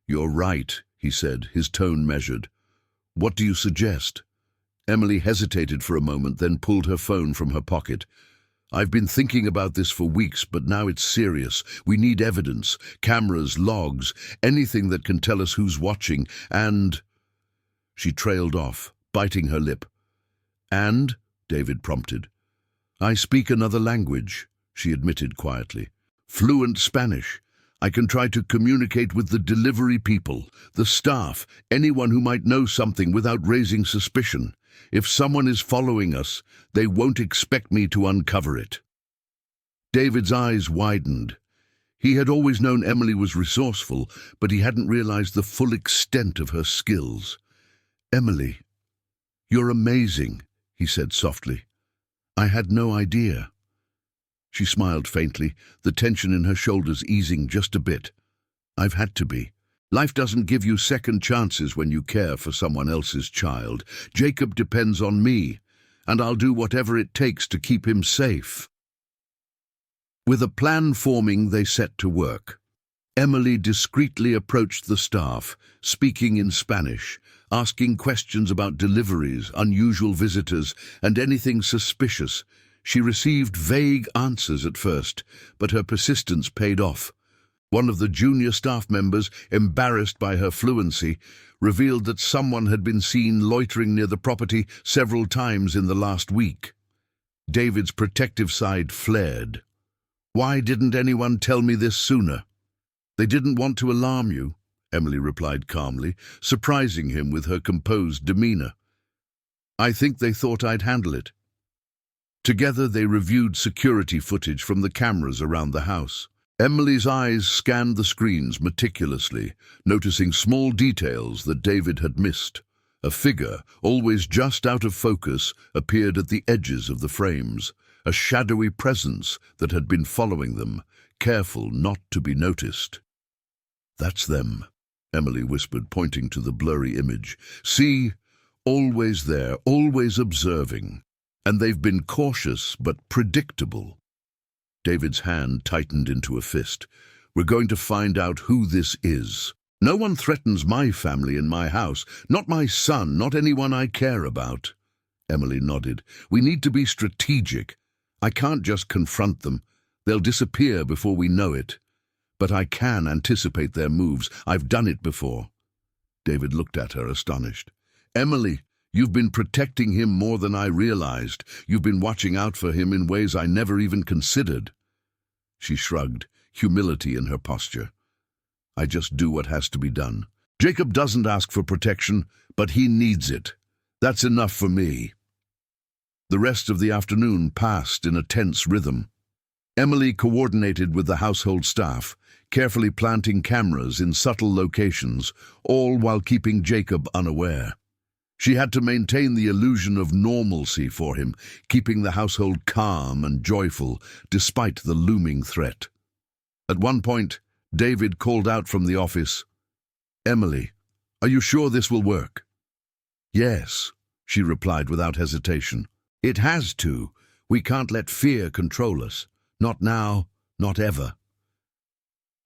"You're right," he said, his tone measured. "What do you suggest?" Emily hesitated for a moment, then pulled her phone from her pocket. "I've been thinking about this for weeks, but now it's serious. We need evidence, cameras, logs, anything that can tell us who's watching, and—" She trailed off, biting her lip. "And?" David prompted. "I speak another language," she admitted quietly. "Fluent Spanish. I can try to communicate with the delivery people, the staff, anyone who might know something without raising suspicion. If someone is following us, they won't expect me to uncover it." David's eyes widened. He had always known Emily was resourceful, but he hadn't realized the full extent of her skills. "Emily, you're amazing," he said softly. "I had no idea." She smiled faintly, the tension in her shoulders easing just a bit. "I've had to be. Life doesn't give you second chances when you care for someone else's child. Jacob depends on me, and I'll do whatever it takes to keep him safe." With a plan forming, they set to work. Emily discreetly approached the staff, speaking in Spanish, asking questions about deliveries, unusual visitors, and anything suspicious. She received vague answers at first, but her persistence paid off. One of the junior staff members, embarrassed by her fluency, revealed that someone had been seen loitering near the property several times in the last week. David's protective side flared. "Why didn't anyone tell me this sooner?" "They didn't want to alarm you," Emily replied calmly, surprising him with her composed demeanor. "I think they thought I'd handle it." Together they reviewed security footage from the cameras around the house. Emily's eyes scanned the screens meticulously, noticing small details that David had missed. A figure, always just out of focus, appeared at the edges of the frames, a shadowy presence that had been following them, careful not to be noticed. "That's them," Emily whispered, pointing to the blurry image. "See? Always there, always observing. And they've been cautious but predictable." David's hand tightened into a fist. "We're going to find out who this is. No one threatens my family in my house, not my son, not anyone I care about." Emily nodded. "We need to be strategic. I can't just confront them. They'll disappear before we know it. But I can anticipate their moves. I've done it before." David looked at her, astonished. "Emily, you've been protecting him more than I realized. You've been watching out for him in ways I never even considered." She shrugged, humility in her posture. "I just do what has to be done. Jacob doesn't ask for protection, but he needs it. That's enough for me." The rest of the afternoon passed in a tense rhythm. Emily coordinated with the household staff, carefully planting cameras in subtle locations, all while keeping Jacob unaware. She had to maintain the illusion of normalcy for him, keeping the household calm and joyful despite the looming threat. At one point, David called out from the office, "Emily, are you sure this will work?" "Yes," she replied without hesitation. "It has to. We can't let fear control us. Not now, not ever."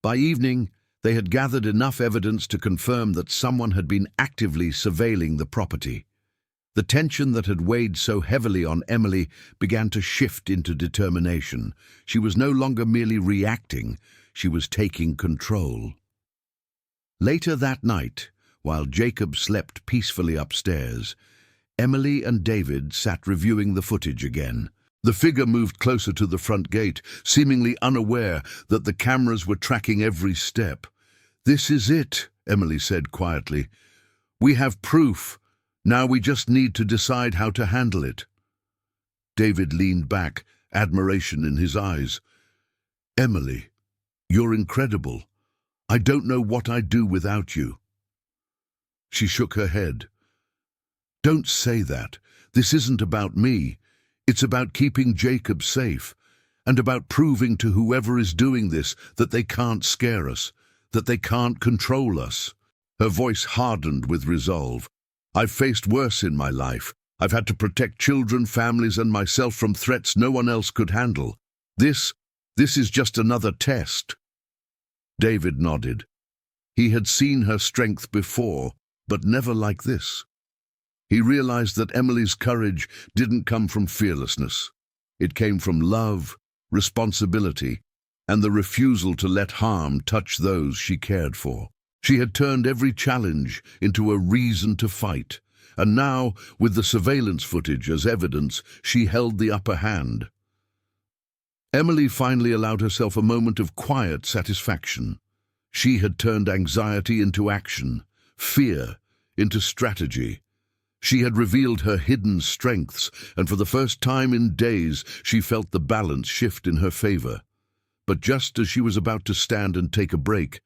By evening, they had gathered enough evidence to confirm that someone had been actively surveilling the property. The tension that had weighed so heavily on Emily began to shift into determination. She was no longer merely reacting. She was taking control. Later that night, while Jacob slept peacefully upstairs, Emily and David sat reviewing the footage again. The figure moved closer to the front gate, seemingly unaware that the cameras were tracking every step. "This is it," Emily said quietly. "We have proof. Now we just need to decide how to handle it." David leaned back, admiration in his eyes. "Emily, you're incredible. I don't know what I'd do without you." She shook her head. "Don't say that. This isn't about me. It's about keeping Jacob safe, and about proving to whoever is doing this that they can't scare us, that they can't control us." Her voice hardened with resolve. "I've faced worse in my life. I've had to protect children, families, and myself from threats no one else could handle. This is just another test." David nodded. He had seen her strength before, but never like this. He realized that Emily's courage didn't come from fearlessness. It came from love, responsibility, and the refusal to let harm touch those she cared for. She had turned every challenge into a reason to fight, and now, with the surveillance footage as evidence, she held the upper hand. Emily finally allowed herself a moment of quiet satisfaction. She had turned anxiety into action, fear into strategy. She had revealed her hidden strengths, and for the first time in days she felt the balance shift in her favor. But just as she was about to stand and take a break,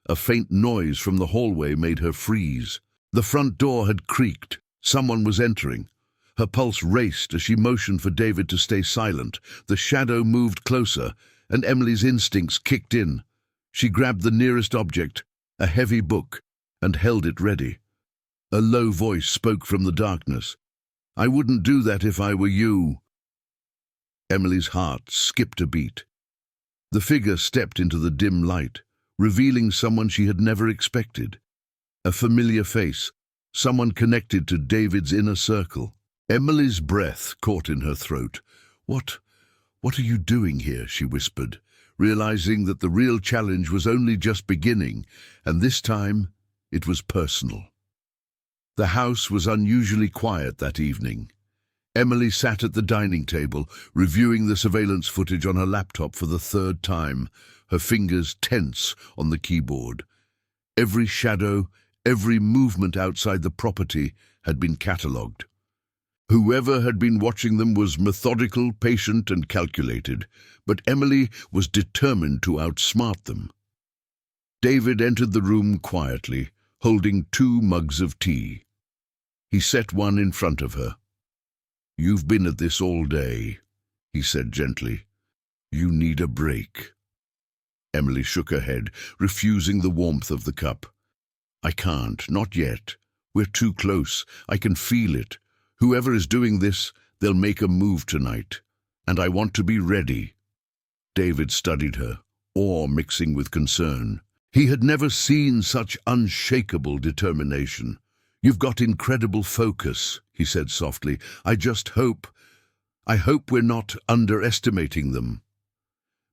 a faint noise from the hallway made her freeze. The front door had creaked. Someone was entering. Her pulse raced as she motioned for David to stay silent. The shadow moved closer, and Emily's instincts kicked in. She grabbed the nearest object, a heavy book, and held it ready. A low voice spoke from the darkness. "I wouldn't do that if I were you." Emily's heart skipped a beat. The figure stepped into the dim light, revealing someone she had never expected. A familiar face, someone connected to David's inner circle. Emily's breath caught in her throat. What are you doing here?" she whispered, realizing that the real challenge was only just beginning, and this time it was personal. The house was unusually quiet that evening. Emily sat at the dining table, reviewing the surveillance footage on her laptop for the third time, her fingers tense on the keyboard. Every shadow, every movement outside the property had been catalogued. Whoever had been watching them was methodical, patient, and calculated, but Emily was determined to outsmart them. David entered the room quietly, holding 2 mugs of tea. He set one in front of her. "You've been at this all day," he said gently. "You need a break." Emily shook her head, refusing the warmth of the cup. "I can't, not yet. We're too close. I can feel it. Whoever is doing this, they'll make a move tonight. And I want to be ready." David studied her, awe mixing with concern. He had never seen such unshakable determination. "You've got incredible focus," he said softly. I hope we're not underestimating them."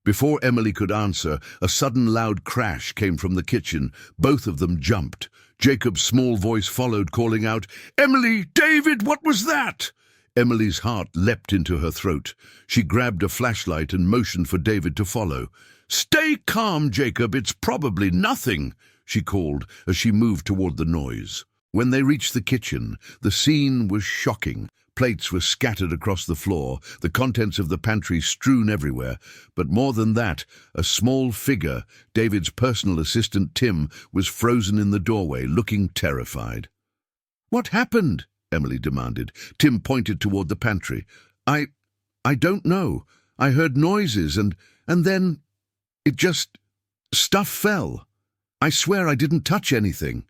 Before Emily could answer, a sudden loud crash came from the kitchen. Both of them jumped. Jacob's small voice followed, calling out, "Emily! David! What was that?" Emily's heart leapt into her throat. She grabbed a flashlight and motioned for David to follow. "Stay calm, Jacob. It's probably nothing," she called as she moved toward the noise. When they reached the kitchen, the scene was shocking. Plates were scattered across the floor, the contents of the pantry strewn everywhere. But more than that, a small figure, David's personal assistant Tim, was frozen in the doorway, looking terrified. "What happened?" Emily demanded. Tim pointed toward the pantry. I don't know. I heard noises and then it just... stuff fell. I swear I didn't touch anything."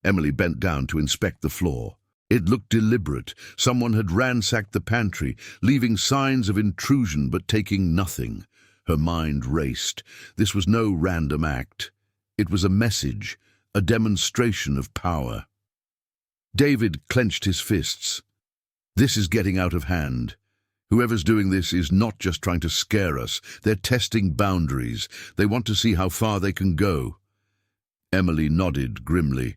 Emily bent down to inspect the floor. It looked deliberate. Someone had ransacked the pantry, leaving signs of intrusion but taking nothing. Her mind raced. This was no random act. It was a message, a demonstration of power. David clenched his fists. "This is getting out of hand." Whoever's doing this is not just trying to scare us. They're testing boundaries. They want to see how far they can go. Emily nodded grimly.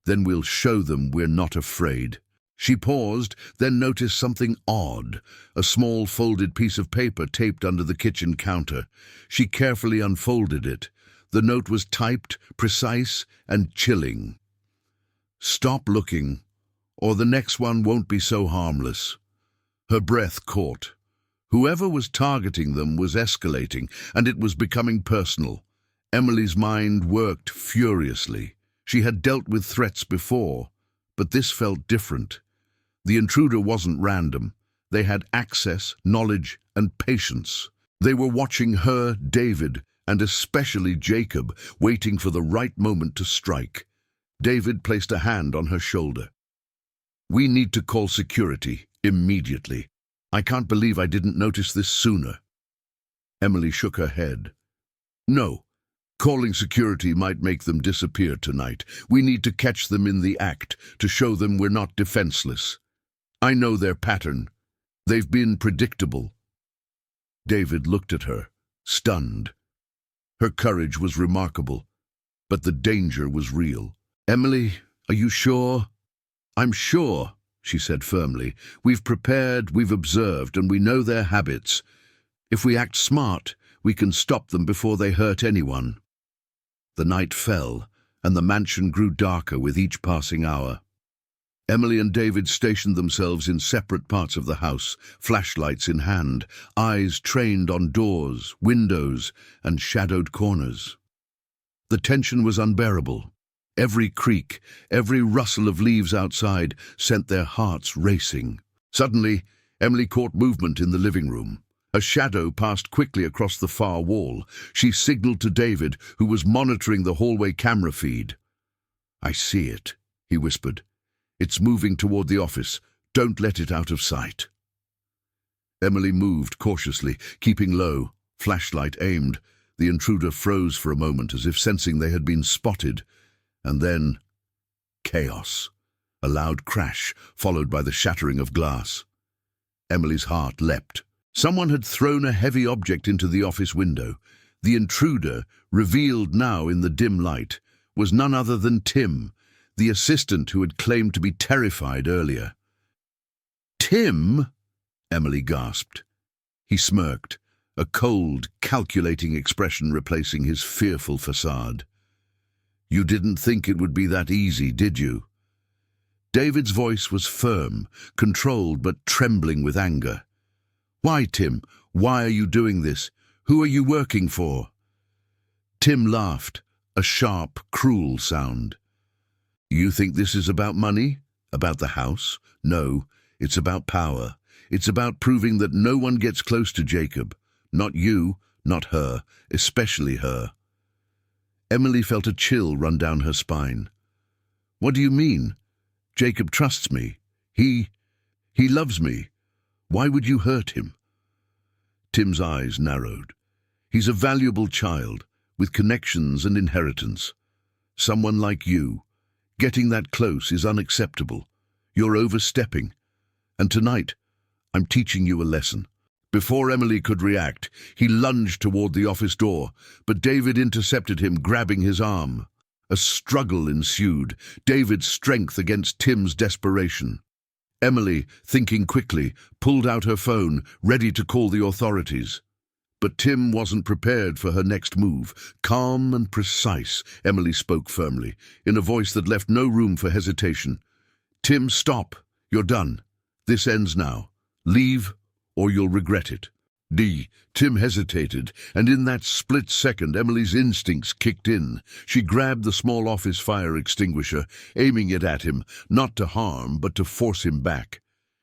Then we'll show them we're not afraid. She paused, then noticed something odd, a small folded piece of paper taped under the kitchen counter. She carefully unfolded it. The note was typed, precise, and chilling. "Stop looking, or the next one won't be so harmless." Her breath caught. Whoever was targeting them was escalating, and it was becoming personal. Emily's mind worked furiously. She had dealt with threats before, but this felt different. The intruder wasn't random. They had access, knowledge, and patience. They were watching her, David, and especially Jacob, waiting for the right moment to strike. David placed a hand on her shoulder. "We need to call security, immediately. I can't believe I didn't notice this sooner." Emily shook her head. "No. Calling security might make them disappear tonight. We need to catch them in the act, to show them we're not defenseless. I know their pattern. They've been predictable." David looked at her, stunned. Her courage was remarkable, but the danger was real. "Emily, are you sure?" "I'm sure," she said firmly. "We've prepared, we've observed, and we know their habits. If we act smart, we can stop them before they hurt anyone." The night fell, and the mansion grew darker with each passing hour. Emily and David stationed themselves in separate parts of the house, flashlights in hand, eyes trained on doors, windows, and shadowed corners. The tension was unbearable. Every creak, every rustle of leaves outside sent their hearts racing. Suddenly, Emily caught movement in the living room. A shadow passed quickly across the far wall. She signaled to David, who was monitoring the hallway camera feed. "I see it," he whispered. "It's moving toward the office. Don't let it out of sight." Emily moved cautiously, keeping low, flashlight aimed. The intruder froze for a moment, as if sensing they had been spotted. And then, chaos. A loud crash, followed by the shattering of glass. Emily's heart leapt. Someone had thrown a heavy object into the office window. The intruder, revealed now in the dim light, was none other than Tim, the assistant who had claimed to be terrified earlier. "Tim?" Emily gasped. He smirked, a cold, calculating expression replacing his fearful facade. "You didn't think it would be that easy, did you?" David's voice was firm, controlled but trembling with anger. "Why, Tim? Why are you doing this? Who are you working for?" Tim laughed, a sharp, cruel sound. "You think this is about money? About the house? No, it's about power. It's about proving that no one gets close to Jacob. Not you, not her, especially her." Emily felt a chill run down her spine. "What do you mean? Jacob trusts me. He loves me. Why would you hurt him?" Tim's eyes narrowed. "He's a valuable child, with connections and inheritance. Someone like you. Getting that close is unacceptable. You're overstepping. And tonight, I'm teaching you a lesson." Before Emily could react, he lunged toward the office door, but David intercepted him, grabbing his arm. A struggle ensued, David's strength against Tim's desperation. Emily, thinking quickly, pulled out her phone, ready to call the authorities. But Tim wasn't prepared for her next move. Calm and precise, Emily spoke firmly, in a voice that left no room for hesitation. "Tim, stop. You're done. This ends now. Leave, or you'll regret it." Tim hesitated, and in that split second Emily's instincts kicked in. She grabbed the small office fire extinguisher, aiming it at him, not to harm, but to force him back.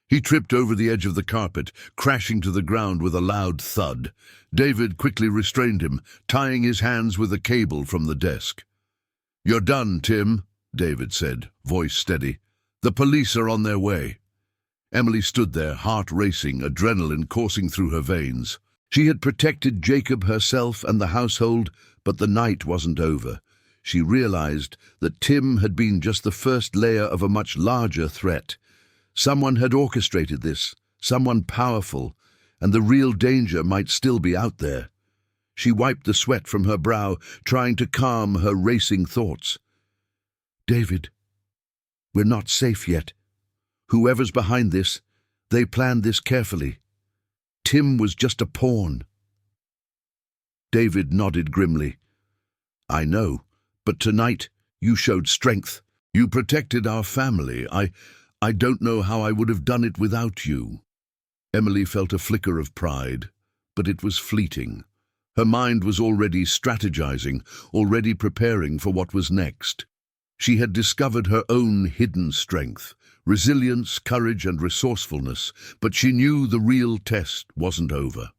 He tripped over the edge of the carpet, crashing to the ground with a loud thud. David quickly restrained him, tying his hands with a cable from the desk. "You're done, Tim," David said, voice steady. "The police are on their way." Emily stood there, heart racing, adrenaline coursing through her veins. She had protected Jacob herself and the household, but the night wasn't over. She realized that Tim had been just the first layer of a much larger threat. Someone had orchestrated this, someone powerful, and the real danger might still be out there. She wiped the sweat from her brow, trying to calm her racing thoughts. David, we're not safe yet. Whoever's behind this, they planned this carefully. Tim was just a pawn. David nodded grimly. I know, but tonight you showed strength. You protected our family. I don't know how I would have done it without you. Emily felt a flicker of pride, but it was fleeting. Her mind was already strategizing, already preparing for what was next. She had discovered her own hidden strength, resilience, courage, and resourcefulness, but she knew the real test wasn't over.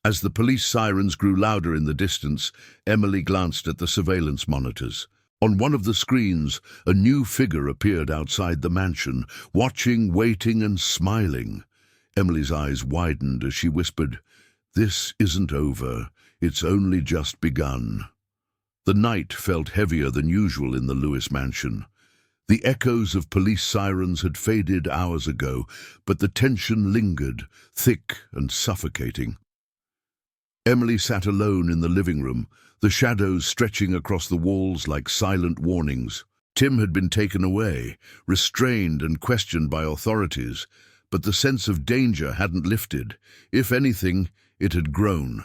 As the police sirens grew louder in the distance, Emily glanced at the surveillance monitors. On one of the screens, a new figure appeared outside the mansion, watching, waiting, and smiling. Emily's eyes widened as she whispered, "This isn't over. It's only just begun." The night felt heavier than usual in the Lewis mansion. The echoes of police sirens had faded hours ago, but the tension lingered, thick and suffocating. Emily sat alone in the living room, the shadows stretching across the walls like silent warnings. Tim had been taken away, restrained and questioned by authorities, but the sense of danger hadn't lifted. If anything, it had grown.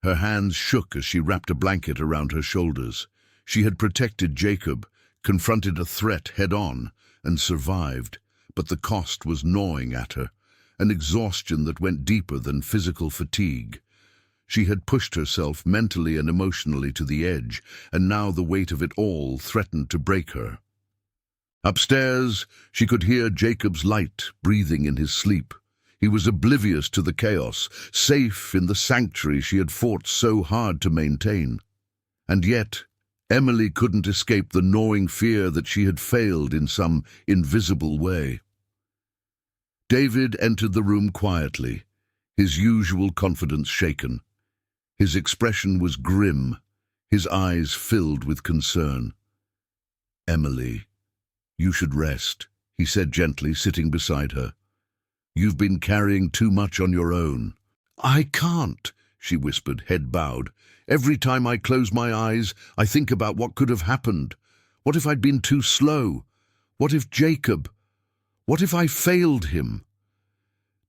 Her hands shook as she wrapped a blanket around her shoulders. She had protected Jacob, confronted a threat head-on, and survived, but the cost was gnawing at her, an exhaustion that went deeper than physical fatigue. She had pushed herself mentally and emotionally to the edge, and now the weight of it all threatened to break her. Upstairs, she could hear Jacob's light breathing in his sleep. He was oblivious to the chaos, safe in the sanctuary she had fought so hard to maintain. And yet, Emily couldn't escape the gnawing fear that she had failed in some invisible way. David entered the room quietly, his usual confidence shaken. His expression was grim, his eyes filled with concern. "Emily, you should rest," he said gently, sitting beside her. "You've been carrying too much on your own." "I can't," she whispered, head bowed. "Every time I close my eyes, I think about what could have happened. What if I'd been too slow? What if Jacob? What if I failed him?"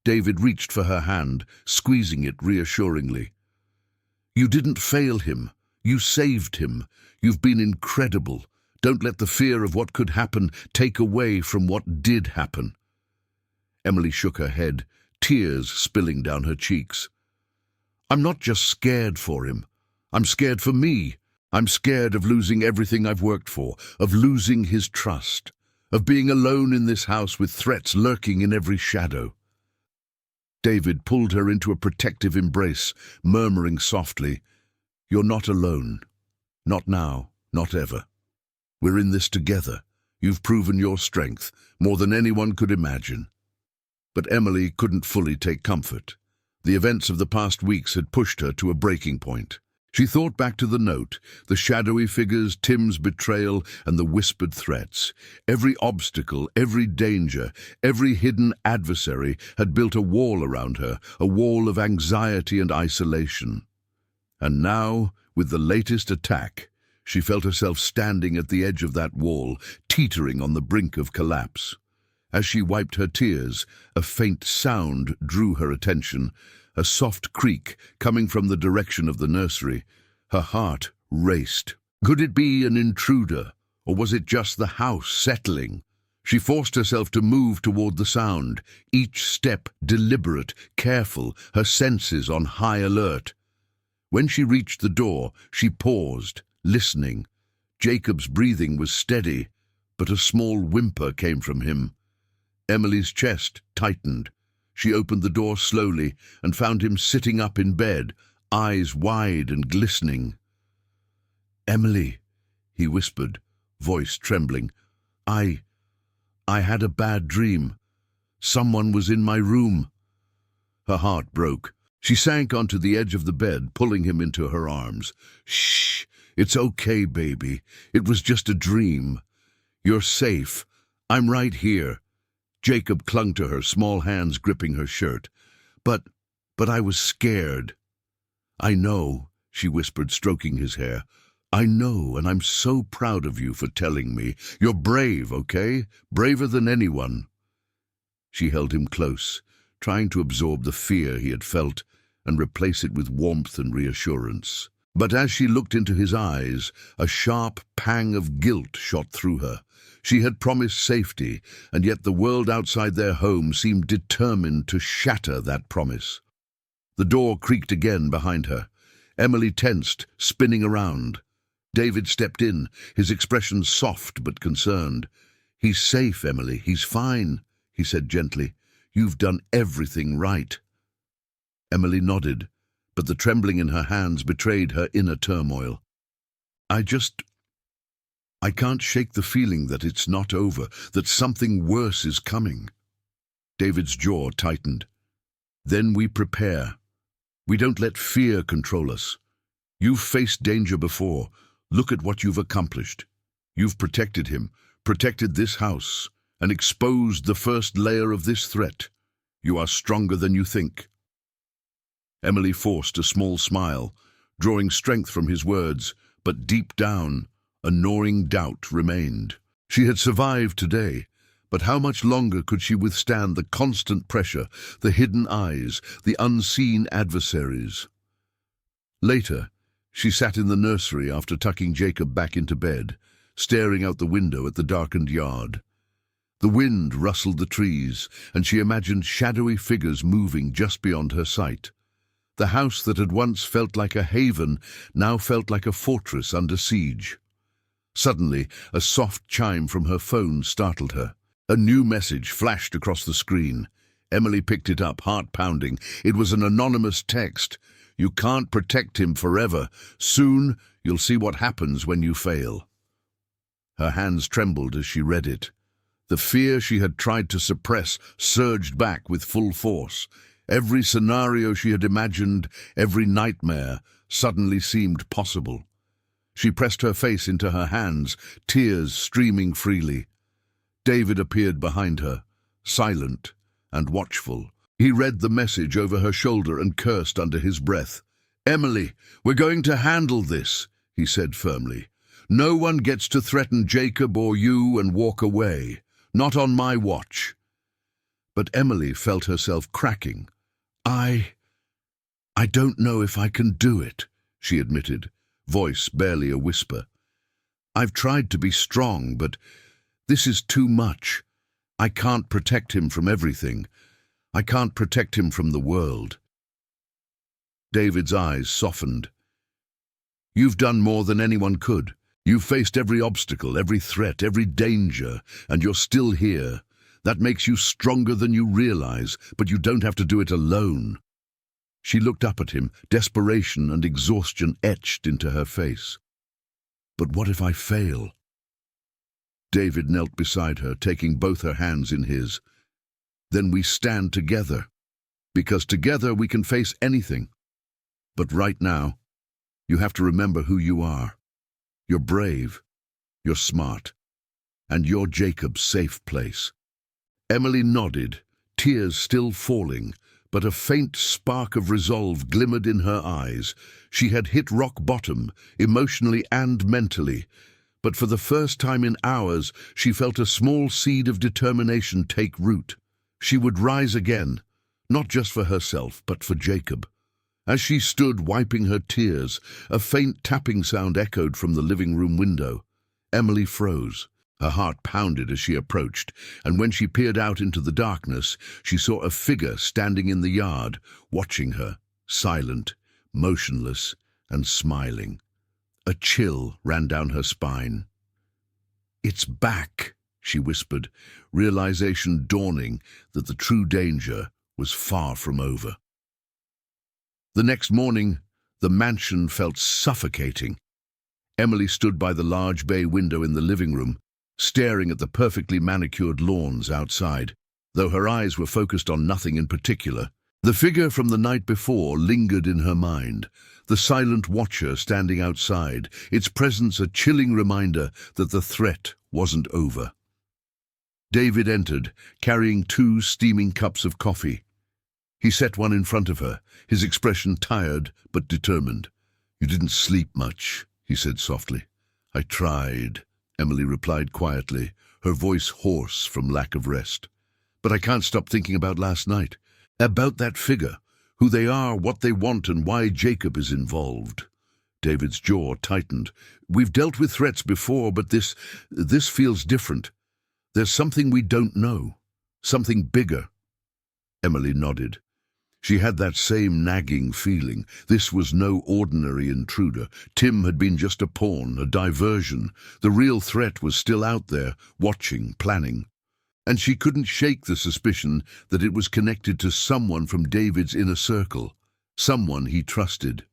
David reached for her hand, squeezing it reassuringly. "You didn't fail him. You saved him. You've been incredible. Don't let the fear of what could happen take away from what did happen." Emily shook her head, tears spilling down her cheeks. "I'm not just scared for him. I'm scared for me. I'm scared of losing everything I've worked for, of losing his trust, of being alone in this house with threats lurking in every shadow." David pulled her into a protective embrace, murmuring softly, "You're not alone. Not now, not ever. We're in this together. You've proven your strength, more than anyone could imagine." But Emily couldn't fully take comfort. The events of the past weeks had pushed her to a breaking point. She thought back to the note, the shadowy figures, Tim's betrayal, and the whispered threats. Every obstacle, every danger, every hidden adversary had built a wall around her, a wall of anxiety and isolation. And now, with the latest attack, she felt herself standing at the edge of that wall, teetering on the brink of collapse. As she wiped her tears, a faint sound drew her attention, a soft creak coming from the direction of the nursery. Her heart raced. Could it be an intruder, or was it just the house settling? She forced herself to move toward the sound, each step deliberate, careful, her senses on high alert. When she reached the door, she paused, listening. Jacob's breathing was steady, but a small whimper came from him. Emily's chest tightened. She opened the door slowly and found him sitting up in bed, eyes wide and glistening. "Emily," he whispered, voice trembling, I had a bad dream. Someone was in my room." Her heart broke. She sank onto the edge of the bed, pulling him into her arms. "Shh, it's okay, baby. It was just a dream. You're safe. I'm right here." Jacob clung to her, small hands gripping her shirt. But I was scared. I know, she whispered, stroking his hair. I know, and I'm so proud of you for telling me. You're brave, okay? Braver than anyone. She held him close, trying to absorb the fear he had felt and replace it with warmth and reassurance. But as she looked into his eyes, a sharp pang of guilt shot through her. She had promised safety, and yet the world outside their home seemed determined to shatter that promise. The door creaked again behind her. Emily tensed, spinning around. David stepped in, his expression soft but concerned. He's safe, Emily. He's fine, he said gently. You've done everything right. Emily nodded, but the trembling in her hands betrayed her inner turmoil. I can't shake the feeling that it's not over, that something worse is coming. David's jaw tightened. Then we prepare. We don't let fear control us. You've faced danger before. Look at what you've accomplished. You've protected him, protected this house, and exposed the first layer of this threat. You are stronger than you think. Emily forced a small smile, drawing strength from his words, but deep down, a gnawing doubt remained. She had survived today, but how much longer could she withstand the constant pressure, the hidden eyes, the unseen adversaries? Later, she sat in the nursery after tucking Jacob back into bed, staring out the window at the darkened yard. The wind rustled the trees, and she imagined shadowy figures moving just beyond her sight. The house that had once felt like a haven now felt like a fortress under siege. Suddenly, a soft chime from her phone startled her. A new message flashed across the screen. Emily picked it up, heart pounding. It was an anonymous text. You can't protect him forever. Soon, you'll see what happens when you fail. Her hands trembled as she read it. The fear she had tried to suppress surged back with full force. Every scenario she had imagined, every nightmare, suddenly seemed possible. She pressed her face into her hands, tears streaming freely. David appeared behind her, silent and watchful. He read the message over her shoulder and cursed under his breath. "Emily, we're going to handle this," he said firmly. "No one gets to threaten Jacob or you and walk away. Not on my watch." But Emily felt herself cracking. I don't know if I can do it," she admitted, voice barely a whisper. "I've tried to be strong, but this is too much. I can't protect him from everything. I can't protect him from the world." David's eyes softened. "You've done more than anyone could. You've faced every obstacle, every threat, every danger, and you're still here. That makes you stronger than you realize, but you don't have to do it alone." She looked up at him, desperation and exhaustion etched into her face. "But what if I fail?" David knelt beside her, taking both her hands in his. "Then we stand together, because together we can face anything. But right now, you have to remember who you are. You're brave, you're smart, and you're Jacob's safe place." Emily nodded, tears still falling, but a faint spark of resolve glimmered in her eyes. She had hit rock bottom, emotionally and mentally, but for the first time in hours she felt a small seed of determination take root. She would rise again, not just for herself, but for Jacob. As she stood wiping her tears, a faint tapping sound echoed from the living room window. Emily froze. Her heart pounded as she approached, and when she peered out into the darkness, she saw a figure standing in the yard, watching her, silent, motionless, and smiling. A chill ran down her spine. "It's back," she whispered, realization dawning that the true danger was far from over. The next morning, the mansion felt suffocating. Emily stood by the large bay window in the living room, staring at the perfectly manicured lawns outside. Though her eyes were focused on nothing in particular, the figure from the night before lingered in her mind, the silent watcher standing outside, its presence a chilling reminder that the threat wasn't over. David entered, carrying 2 steaming cups of coffee. He set one in front of her, his expression tired but determined. "You didn't sleep much," he said softly. "I tried," Emily replied quietly, her voice hoarse from lack of rest. "But I can't stop thinking about last night. About that figure, who they are, what they want, and why Jacob is involved." David's jaw tightened. "We've dealt with threats before, but this feels different. There's something we don't know. Something bigger." Emily nodded. She had that same nagging feeling. This was no ordinary intruder. Tim had been just a pawn, a diversion. The real threat was still out there, watching, planning. And she couldn't shake the suspicion that it was connected to someone from David's inner circle, someone he trusted.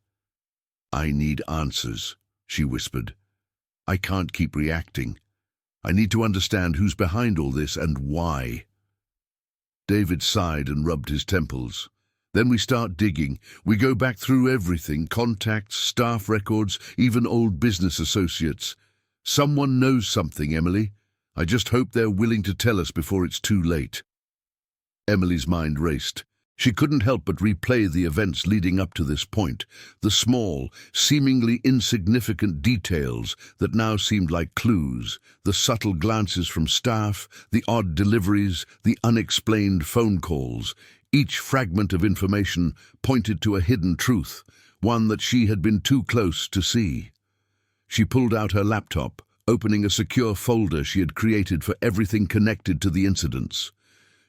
"I need answers," she whispered. "I can't keep reacting. I need to understand who's behind all this and why." David sighed and rubbed his temples. "Then we start digging. We go back through everything, contacts, staff records, even old business associates. Someone knows something, Emily. I just hope they're willing to tell us before it's too late." Emily's mind raced. She couldn't help but replay the events leading up to this point, the small, seemingly insignificant details that now seemed like clues, the subtle glances from staff, the odd deliveries, the unexplained phone calls. Each fragment of information pointed to a hidden truth, one that she had been too close to see. She pulled out her laptop, opening a secure folder she had created for everything connected to the incidents.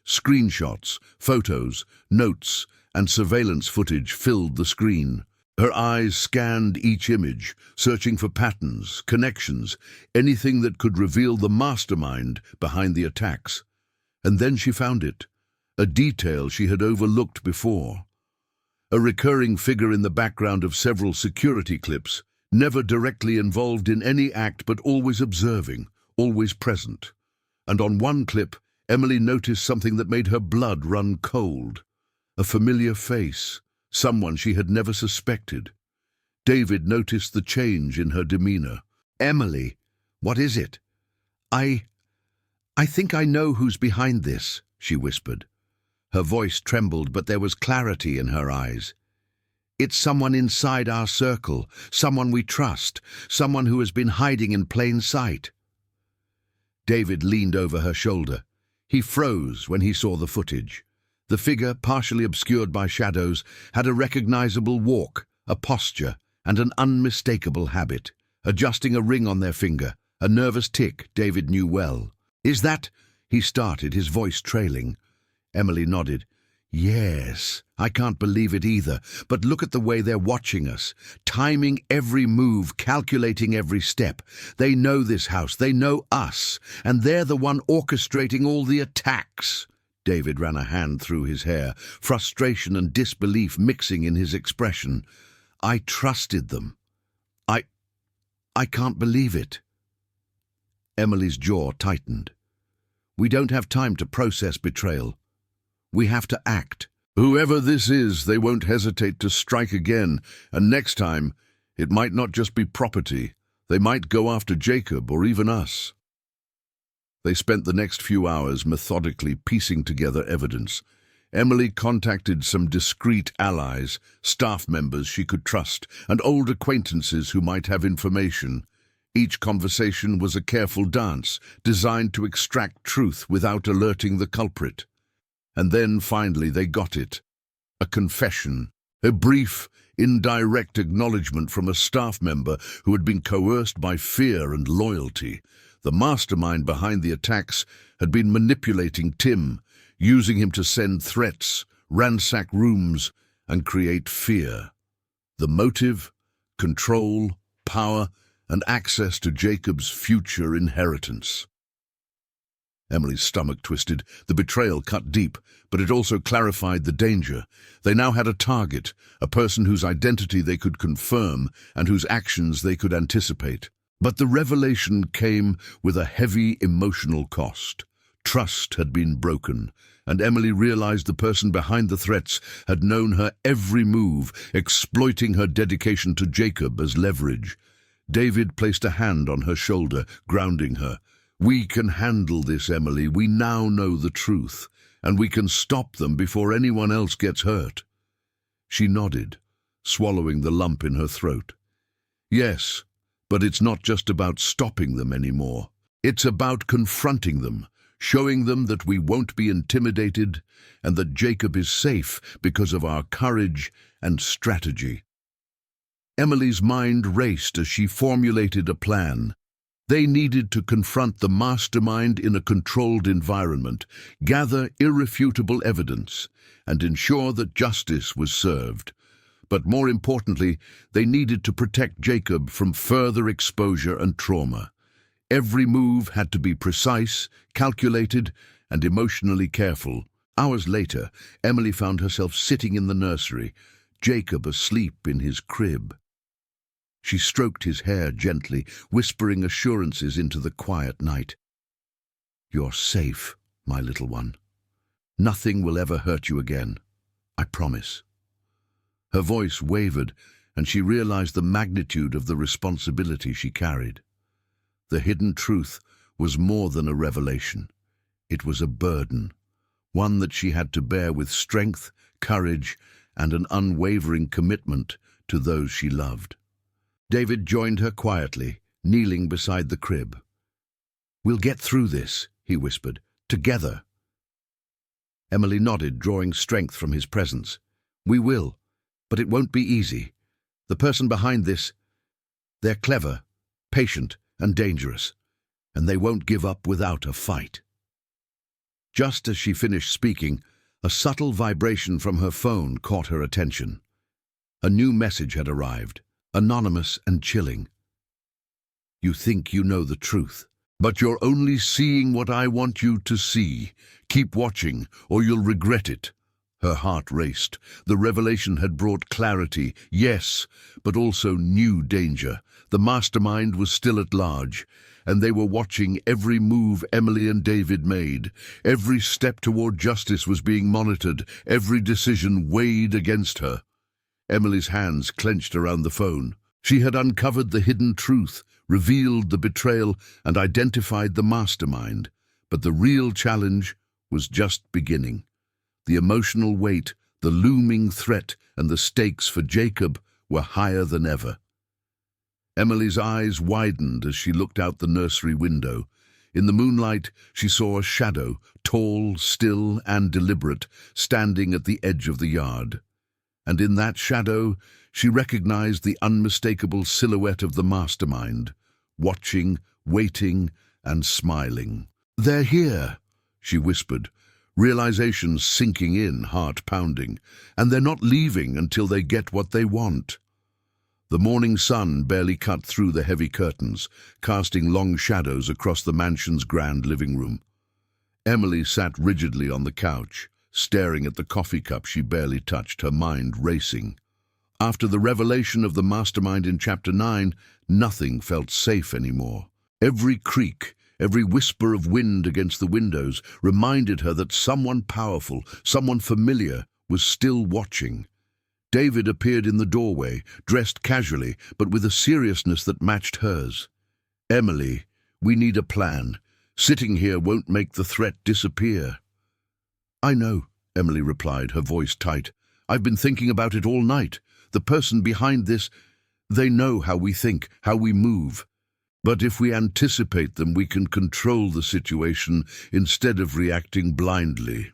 Screenshots, photos, notes, and surveillance footage filled the screen. Her eyes scanned each image, searching for patterns, connections, anything that could reveal the mastermind behind the attacks. And then she found it, a detail she had overlooked before. A recurring figure in the background of several security clips, never directly involved in any act but always observing, always present. And on one clip, Emily noticed something that made her blood run cold. A familiar face, someone she had never suspected. David noticed the change in her demeanor. "Emily, what is it?" I think I know who's behind this," she whispered. Her voice trembled, but there was clarity in her eyes. "It's someone inside our circle, someone we trust, someone who has been hiding in plain sight." David leaned over her shoulder. He froze when he saw the footage. The figure, partially obscured by shadows, had a recognizable walk, a posture, and an unmistakable habit, adjusting a ring on their finger, a nervous tick David knew well. "Is that—" he started, his voice trailing. Emily nodded. "Yes, I can't believe it either, but look at the way they're watching us, timing every move, calculating every step. They know this house, they know us, and they're the one orchestrating all the attacks." David ran a hand through his hair, frustration and disbelief mixing in his expression. "I trusted them. I can't believe it." Emily's jaw tightened. "We don't have time to process betrayal. We have to act. Whoever this is, they won't hesitate to strike again, and next time, it might not just be property. They might go after Jacob or even us." They spent the next few hours methodically piecing together evidence. Emily contacted some discreet allies, staff members she could trust, and old acquaintances who might have information. Each conversation was a careful dance, designed to extract truth without alerting the culprit. And then, finally, they got it. A confession. A brief, indirect acknowledgement from a staff member who had been coerced by fear and loyalty. The mastermind behind the attacks had been manipulating Tim, using him to send threats, ransack rooms, and create fear. The motive, control, power, and access to Jacob's future inheritance. Emily's stomach twisted. The betrayal cut deep, but it also clarified the danger. They now had a target, a person whose identity they could confirm and whose actions they could anticipate. But the revelation came with a heavy emotional cost. Trust had been broken, and Emily realized the person behind the threats had known her every move, exploiting her dedication to Jacob as leverage. David placed a hand on her shoulder, grounding her. "We can handle this, Emily. We now know the truth, and we can stop them before anyone else gets hurt." She nodded, swallowing the lump in her throat. "Yes, but it's not just about stopping them anymore. It's about confronting them, showing them that we won't be intimidated and that Jacob is safe because of our courage and strategy." Emily's mind raced as she formulated a plan. They needed to confront the mastermind in a controlled environment, gather irrefutable evidence, and ensure that justice was served. But more importantly, they needed to protect Jacob from further exposure and trauma. Every move had to be precise, calculated, and emotionally careful. Hours later, Emily found herself sitting in the nursery, Jacob asleep in his crib. She stroked his hair gently, whispering assurances into the quiet night. "You're safe, my little one. Nothing will ever hurt you again. I promise." Her voice wavered, and she realized the magnitude of the responsibility she carried. The hidden truth was more than a revelation. It was a burden, one that she had to bear with strength, courage, and an unwavering commitment to those she loved. David joined her quietly, kneeling beside the crib. "We'll get through this," he whispered, "together." Emily nodded, drawing strength from his presence. "We will, but it won't be easy. The person behind this, they're clever, patient, and dangerous, and they won't give up without a fight." Just as she finished speaking, a subtle vibration from her phone caught her attention. A new message had arrived, anonymous and chilling. "You think you know the truth, but you're only seeing what I want you to see. Keep watching, or you'll regret it." Her heart raced. The revelation had brought clarity, yes, but also new danger. The mastermind was still at large, and they were watching every move Emily and David made. Every step toward justice was being monitored, every decision weighed against her. Emily's hands clenched around the phone. She had uncovered the hidden truth, revealed the betrayal, and identified the mastermind. But the real challenge was just beginning. The emotional weight, the looming threat, and the stakes for Jacob were higher than ever. Emily's eyes widened as she looked out the nursery window. In the moonlight, she saw a shadow, tall, still, and deliberate, standing at the edge of the yard. And in that shadow, she recognized the unmistakable silhouette of the mastermind, watching, waiting, and smiling. "They're here," she whispered, realization sinking in, heart pounding, "and they're not leaving until they get what they want." The morning sun barely cut through the heavy curtains, casting long shadows across the mansion's grand living room. Emily sat rigidly on the couch, staring at the coffee cup she barely touched, her mind racing. After the revelation of the mastermind in Chapter 9, nothing felt safe anymore. Every creak, every whisper of wind against the windows reminded her that someone powerful, someone familiar, was still watching. David appeared in the doorway, dressed casually, but with a seriousness that matched hers. "Emily, we need a plan. Sitting here won't make the threat disappear." "I know," Emily replied, her voice tight. "I've been thinking about it all night. The person behind this, they know how we think, how we move. But if we anticipate them, we can control the situation instead of reacting blindly."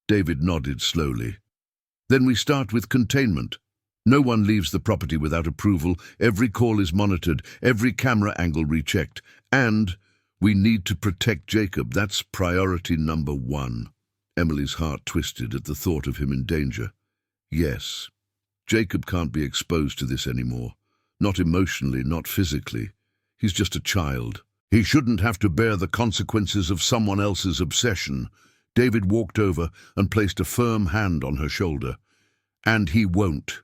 David nodded slowly. "Then we start with containment. No one leaves the property without approval. Every call is monitored, every camera angle rechecked. And we need to protect Jacob. That's priority number one." Emily's heart twisted at the thought of him in danger. Yes, Jacob can't be exposed to this anymore. Not emotionally, not physically. He's just a child. He shouldn't have to bear the consequences of someone else's obsession. David walked over and placed a firm hand on her shoulder. "And he won't.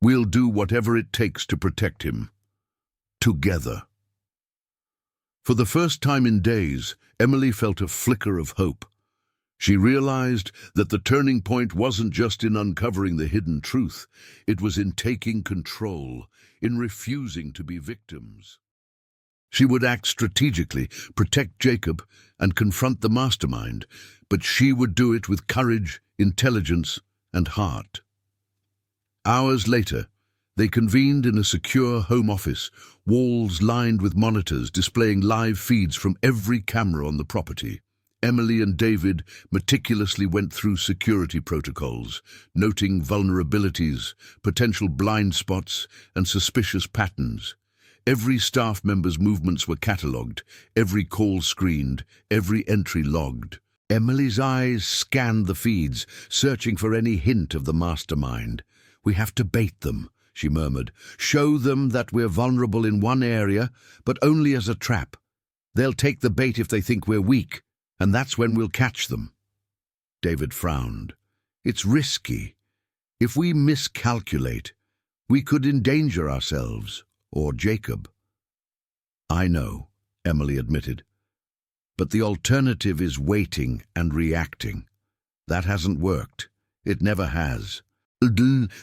We'll do whatever it takes to protect him. Together." For the first time in days, Emily felt a flicker of hope. She realized that the turning point wasn't just in uncovering the hidden truth. It was in taking control, in refusing to be victims. She would act strategically, protect Jacob, and confront the mastermind, but she would do it with courage, intelligence, and heart. Hours later, they convened in a secure home office, walls lined with monitors displaying live feeds from every camera on the property. Emily and David meticulously went through security protocols, noting vulnerabilities, potential blind spots, and suspicious patterns. Every staff member's movements were catalogued, every call screened, every entry logged. Emily's eyes scanned the feeds, searching for any hint of the mastermind. "We have to bait them," she murmured. "Show them that we're vulnerable in one area, but only as a trap. They'll take the bait if they think we're weak, and that's when we'll catch them." David frowned. "It's risky. If we miscalculate, we could endanger ourselves, or Jacob." "I know," Emily admitted. "But the alternative is waiting and reacting. That hasn't worked. It never has."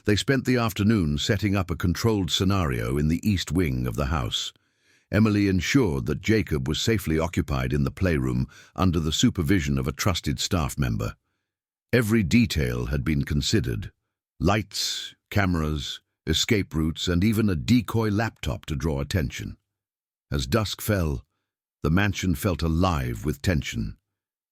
They spent the afternoon setting up a controlled scenario in the east wing of the house. Emily ensured that Jacob was safely occupied in the playroom under the supervision of a trusted staff member. Every detail had been considered: lights, cameras, escape routes, and even a decoy laptop to draw attention. As dusk fell, the mansion felt alive with tension.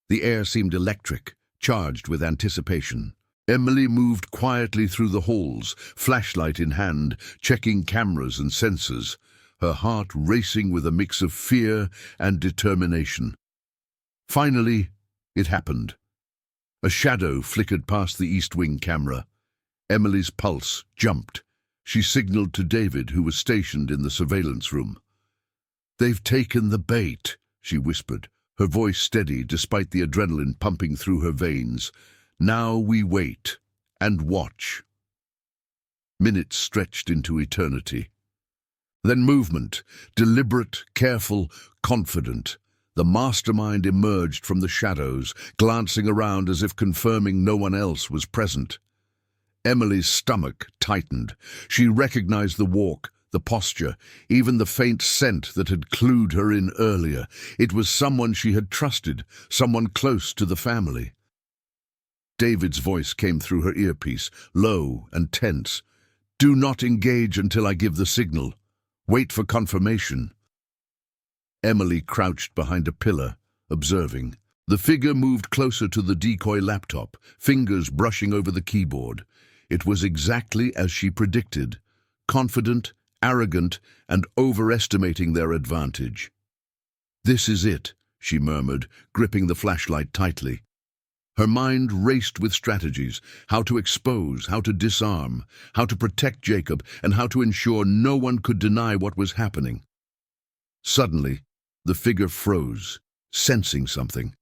The air seemed electric, charged with anticipation. Emily moved quietly through the halls, flashlight in hand, checking cameras and sensors, her heart racing with a mix of fear and determination. Finally, it happened. A shadow flickered past the East Wing camera. Emily's pulse jumped. She signaled to David, who was stationed in the surveillance room. "They've taken the bait," she whispered, her voice steady despite the adrenaline pumping through her veins. "Now we wait and watch." Minutes stretched into eternity. Then movement, deliberate, careful, confident. The mastermind emerged from the shadows, glancing around as if confirming no one else was present. Emily's stomach tightened. She recognized the walk, the posture, even the faint scent that had clued her in earlier. It was someone she had trusted, someone close to the family. David's voice came through her earpiece, low and tense. "Do not engage until I give the signal. Wait for confirmation." Emily crouched behind a pillar, observing. The figure moved closer to the decoy laptop, fingers brushing over the keyboard. It was exactly as she predicted, confident, arrogant, and overestimating their advantage. "This is it," she murmured, gripping the flashlight tightly. Her mind raced with strategies: how to expose, how to disarm, how to protect Jacob, and how to ensure no one could deny what was happening. Suddenly, the figure froze, sensing something.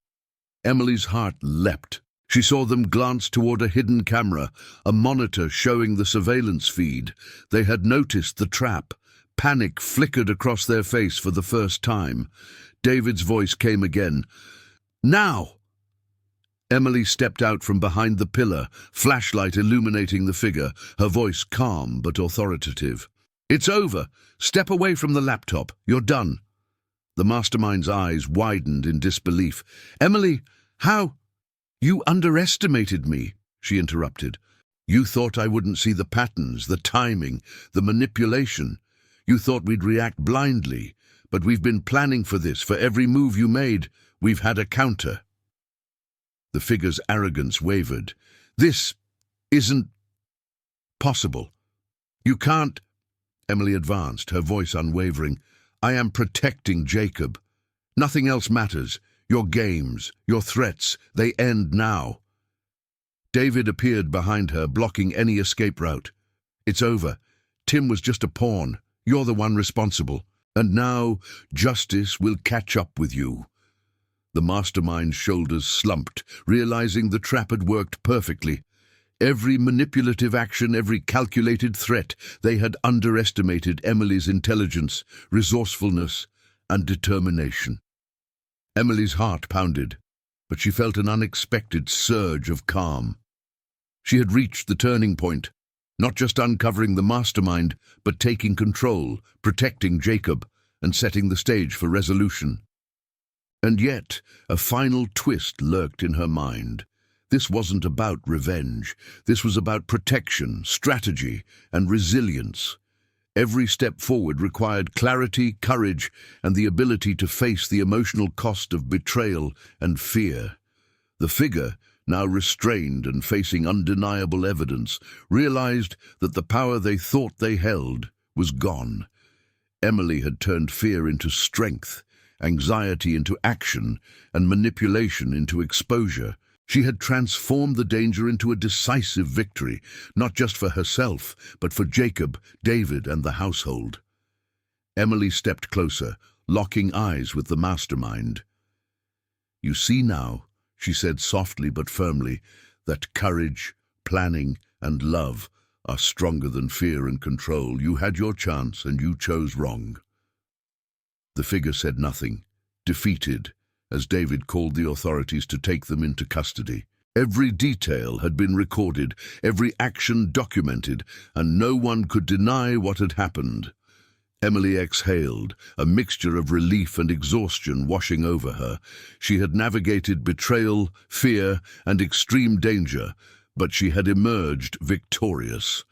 Emily's heart leapt. She saw them glance toward a hidden camera, a monitor showing the surveillance feed. They had noticed the trap. Panic flickered across their face for the first time. David's voice came again. "Now!" Emily stepped out from behind the pillar, flashlight illuminating the figure, her voice calm but authoritative. "It's over. Step away from the laptop. You're done." The mastermind's eyes widened in disbelief. "Emily, how?" "You underestimated me," she interrupted. "You thought I wouldn't see the patterns, the timing, the manipulation. You thought we'd react blindly. But we've been planning for this. For every move you made, we've had a counter." The figure's arrogance wavered. "This isn't possible. You can't—" Emily advanced, her voice unwavering. "I am protecting Jacob. Nothing else matters. Your games, your threats, they end now." David appeared behind her, blocking any escape route. "It's over. Tim was just a pawn. You're the one responsible. And now justice will catch up with you." The mastermind's shoulders slumped, realizing the trap had worked perfectly. Every manipulative action, every calculated threat, they had underestimated Emily's intelligence, resourcefulness, and determination. Emily's heart pounded, but she felt an unexpected surge of calm. She had reached the turning point, not just uncovering the mastermind, but taking control, protecting Jacob, and setting the stage for resolution. And yet, a final twist lurked in her mind. This wasn't about revenge. This was about protection, strategy, and resilience. Every step forward required clarity, courage, and the ability to face the emotional cost of betrayal and fear. The figure, now restrained and facing undeniable evidence, realized that the power they thought they held was gone. Emily had turned fear into strength, anxiety into action, and manipulation into exposure. She had transformed the danger into a decisive victory, not just for herself, but for Jacob, David, and the household. Emily stepped closer, locking eyes with the mastermind. "You see now," she said softly but firmly, "that courage, planning, and love are stronger than fear and control. You had your chance, and you chose wrong." The figure said nothing, defeated, as David called the authorities to take them into custody. Every detail had been recorded, every action documented, and no one could deny what had happened. Emily exhaled, a mixture of relief and exhaustion washing over her. She had navigated betrayal, fear, and extreme danger, but she had emerged victorious.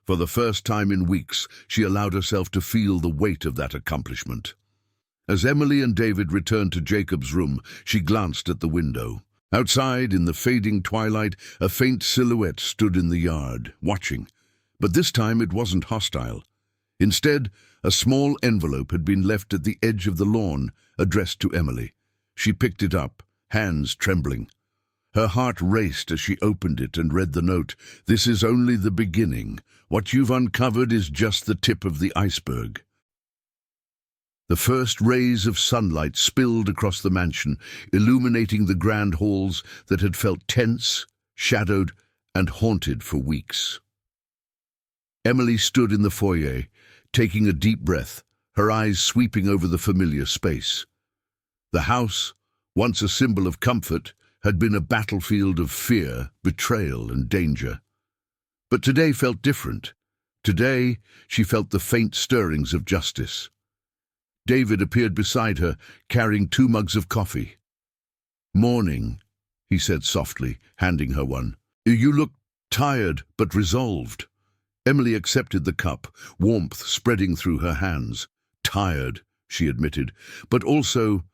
For the first time in weeks, she allowed herself to feel the weight of that accomplishment. As Emily and David returned to Jacob's room, she glanced at the window. Outside, in the fading twilight, a faint silhouette stood in the yard, watching. But this time it wasn't hostile. Instead, a small envelope had been left at the edge of the lawn, addressed to Emily. She picked it up, hands trembling. Her heart raced as she opened it and read the note. "This is only the beginning. What you've uncovered is just the tip of the iceberg." The first rays of sunlight spilled across the mansion, illuminating the grand halls that had felt tense, shadowed, and haunted for weeks. Emily stood in the foyer, taking a deep breath, her eyes sweeping over the familiar space. The house, once a symbol of comfort, had been a battlefield of fear, betrayal, and danger. But today felt different. Today, she felt the faint stirrings of justice. David appeared beside her, carrying 2 mugs of coffee. "Morning," he said softly, handing her one. "You look tired but resolved." Emily accepted the cup, warmth spreading through her hands. "Tired," she admitted, "but also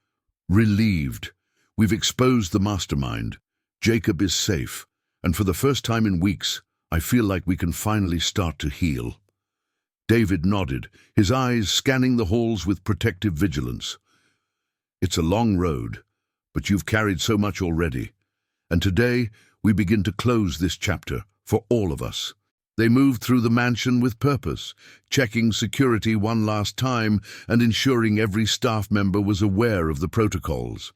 relieved. We've exposed the mastermind. Jacob is safe, and for the first time in weeks, I feel like we can finally start to heal." David nodded, his eyes scanning the halls with protective vigilance. "It's a long road, but you've carried so much already. And today, we begin to close this chapter, for all of us." They moved through the mansion with purpose, checking security one last time and ensuring every staff member was aware of the protocols.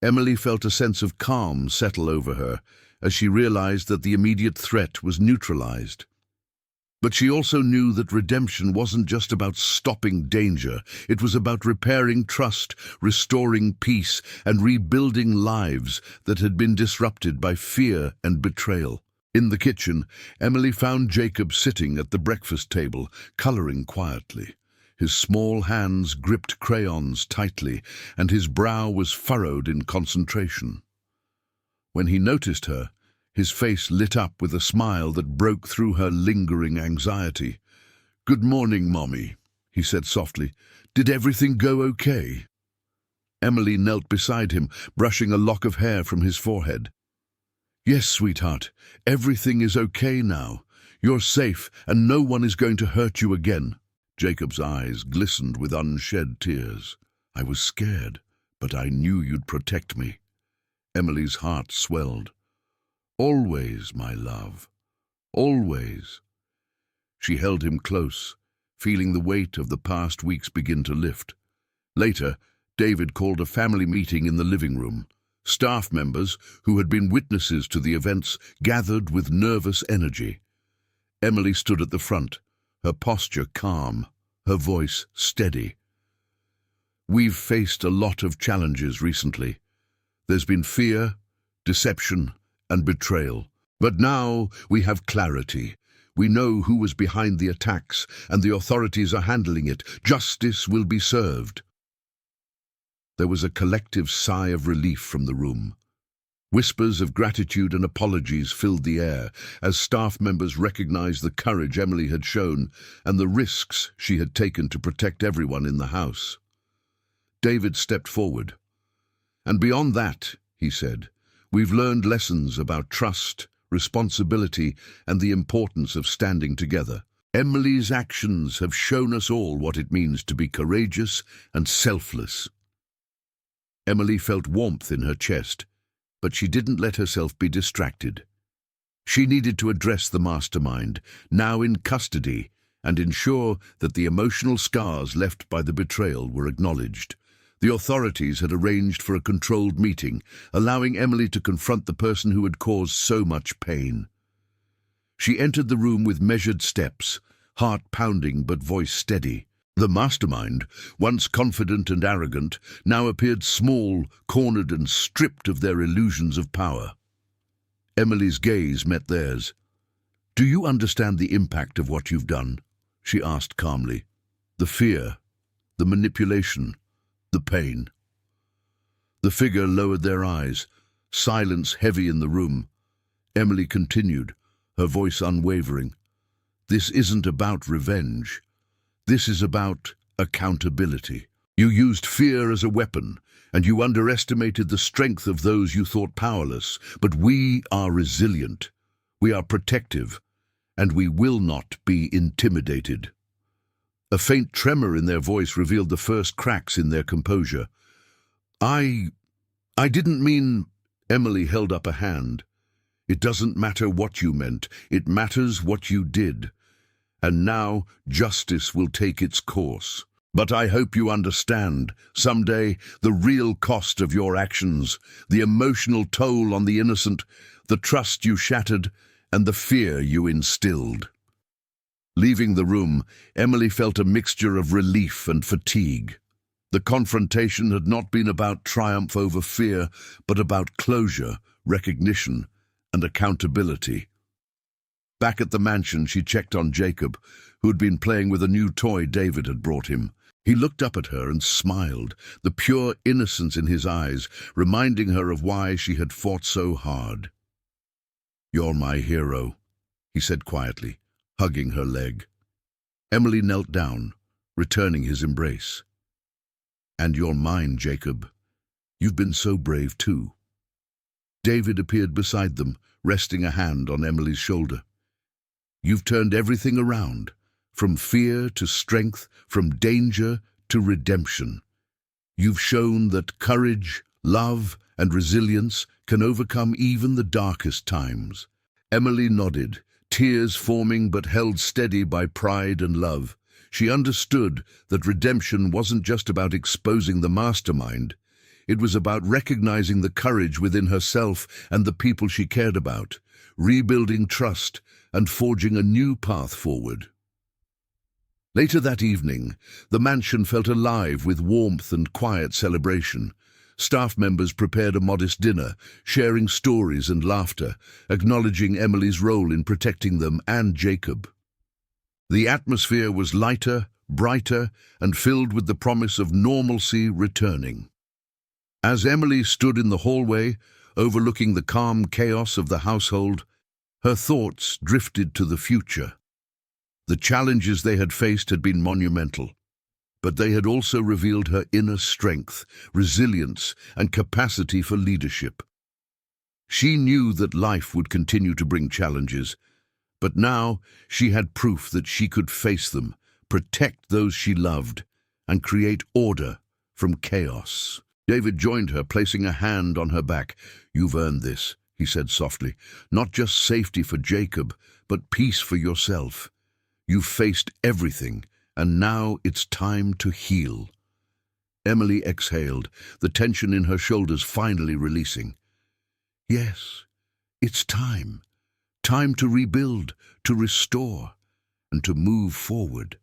Emily felt a sense of calm settle over her as she realized that the immediate threat was neutralized. But she also knew that redemption wasn't just about stopping danger. It was about repairing trust, restoring peace, and rebuilding lives that had been disrupted by fear and betrayal. In the kitchen, Emily found Jacob sitting at the breakfast table, coloring quietly. His small hands gripped crayons tightly, and his brow was furrowed in concentration. When he noticed her, his face lit up with a smile that broke through her lingering anxiety. "Good morning, Mommy," he said softly. "Did everything go okay?" Emily knelt beside him, brushing a lock of hair from his forehead. "Yes, sweetheart, everything is okay now. You're safe, and no one is going to hurt you again." Jacob's eyes glistened with unshed tears. "I was scared, but I knew you'd protect me." Emily's heart swelled. "Always, my love, always." She held him close, feeling the weight of the past weeks begin to lift. Later, David called a family meeting in the living room. Staff members, who had been witnesses to the events, gathered with nervous energy. Emily stood at the front, her posture calm, her voice steady. "We've faced a lot of challenges recently. There's been fear, deception, and betrayal. But now we have clarity. We know who was behind the attacks, and the authorities are handling it. Justice will be served." There was a collective sigh of relief from the room. Whispers of gratitude and apologies filled the air as staff members recognized the courage Emily had shown and the risks she had taken to protect everyone in the house. David stepped forward. "And beyond that," he said, "we've learned lessons about trust, responsibility, and the importance of standing together. Emily's actions have shown us all what it means to be courageous and selfless." Emily felt warmth in her chest, but she didn't let herself be distracted. She needed to address the mastermind, now in custody, and ensure that the emotional scars left by the betrayal were acknowledged. The authorities had arranged for a controlled meeting, allowing Emily to confront the person who had caused so much pain. She entered the room with measured steps, heart pounding but voice steady. The mastermind, once confident and arrogant, now appeared small, cornered and stripped of their illusions of power. Emily's gaze met theirs. "Do you understand the impact of what you've done?" she asked calmly. "The fear, the manipulation, the pain." The figure lowered their eyes, silence heavy in the room. Emily continued, her voice unwavering. "This isn't about revenge. This is about accountability. You used fear as a weapon, and you underestimated the strength of those you thought powerless. But we are resilient, we are protective, and we will not be intimidated." A faint tremor in their voice revealed the first cracks in their composure. I didn't mean—" Emily held up a hand. "It doesn't matter what you meant, it matters what you did. And now justice will take its course. But I hope you understand, someday, the real cost of your actions, the emotional toll on the innocent, the trust you shattered, and the fear you instilled." Leaving the room, Emily felt a mixture of relief and fatigue. The confrontation had not been about triumph over fear, but about closure, recognition, and accountability. Back at the mansion, she checked on Jacob, who had been playing with a new toy David had brought him. He looked up at her and smiled, the pure innocence in his eyes, reminding her of why she had fought so hard. "You're my hero," he said quietly, hugging her leg. Emily knelt down, returning his embrace. "And you're mine, Jacob. You've been so brave too." David appeared beside them, resting a hand on Emily's shoulder. "You've turned everything around, from fear to strength, from danger to redemption. You've shown that courage, love, and resilience can overcome even the darkest times." Emily nodded, tears forming but held steady by pride and love. She understood that redemption wasn't just about exposing the mastermind. It was about recognizing the courage within herself and the people she cared about, rebuilding trust and forging a new path forward. Later that evening, the mansion felt alive with warmth and quiet celebration. Staff members prepared a modest dinner, sharing stories and laughter, acknowledging Emily's role in protecting them and Jacob. The atmosphere was lighter, brighter, and filled with the promise of normalcy returning. As Emily stood in the hallway, overlooking the calm chaos of the household, her thoughts drifted to the future. The challenges they had faced had been monumental, but they had also revealed her inner strength, resilience, and capacity for leadership. She knew that life would continue to bring challenges, but now she had proof that she could face them, protect those she loved, and create order from chaos. David joined her, placing a hand on her back. "You've earned this," he said softly. "Not just safety for Jacob, but peace for yourself. You've faced everything, and now it's time to heal." Emily exhaled, the tension in her shoulders finally releasing. "Yes, it's time. Time to rebuild, to restore, and to move forward."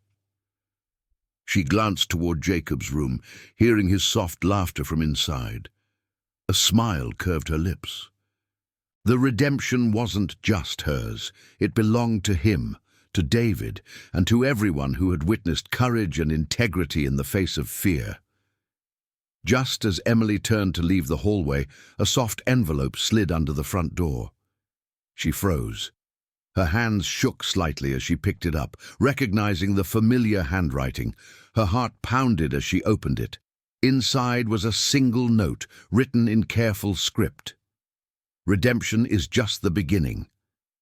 She glanced toward Jacob's room, hearing his soft laughter from inside. A smile curved her lips. The redemption wasn't just hers, it belonged to him, to David, and to everyone who had witnessed courage and integrity in the face of fear. Just as Emily turned to leave the hallway, a soft envelope slid under the front door. She froze. Her hands shook slightly as she picked it up, recognizing the familiar handwriting. Her heart pounded as she opened it. Inside was a single note, written in careful script. Redemption is just the beginning.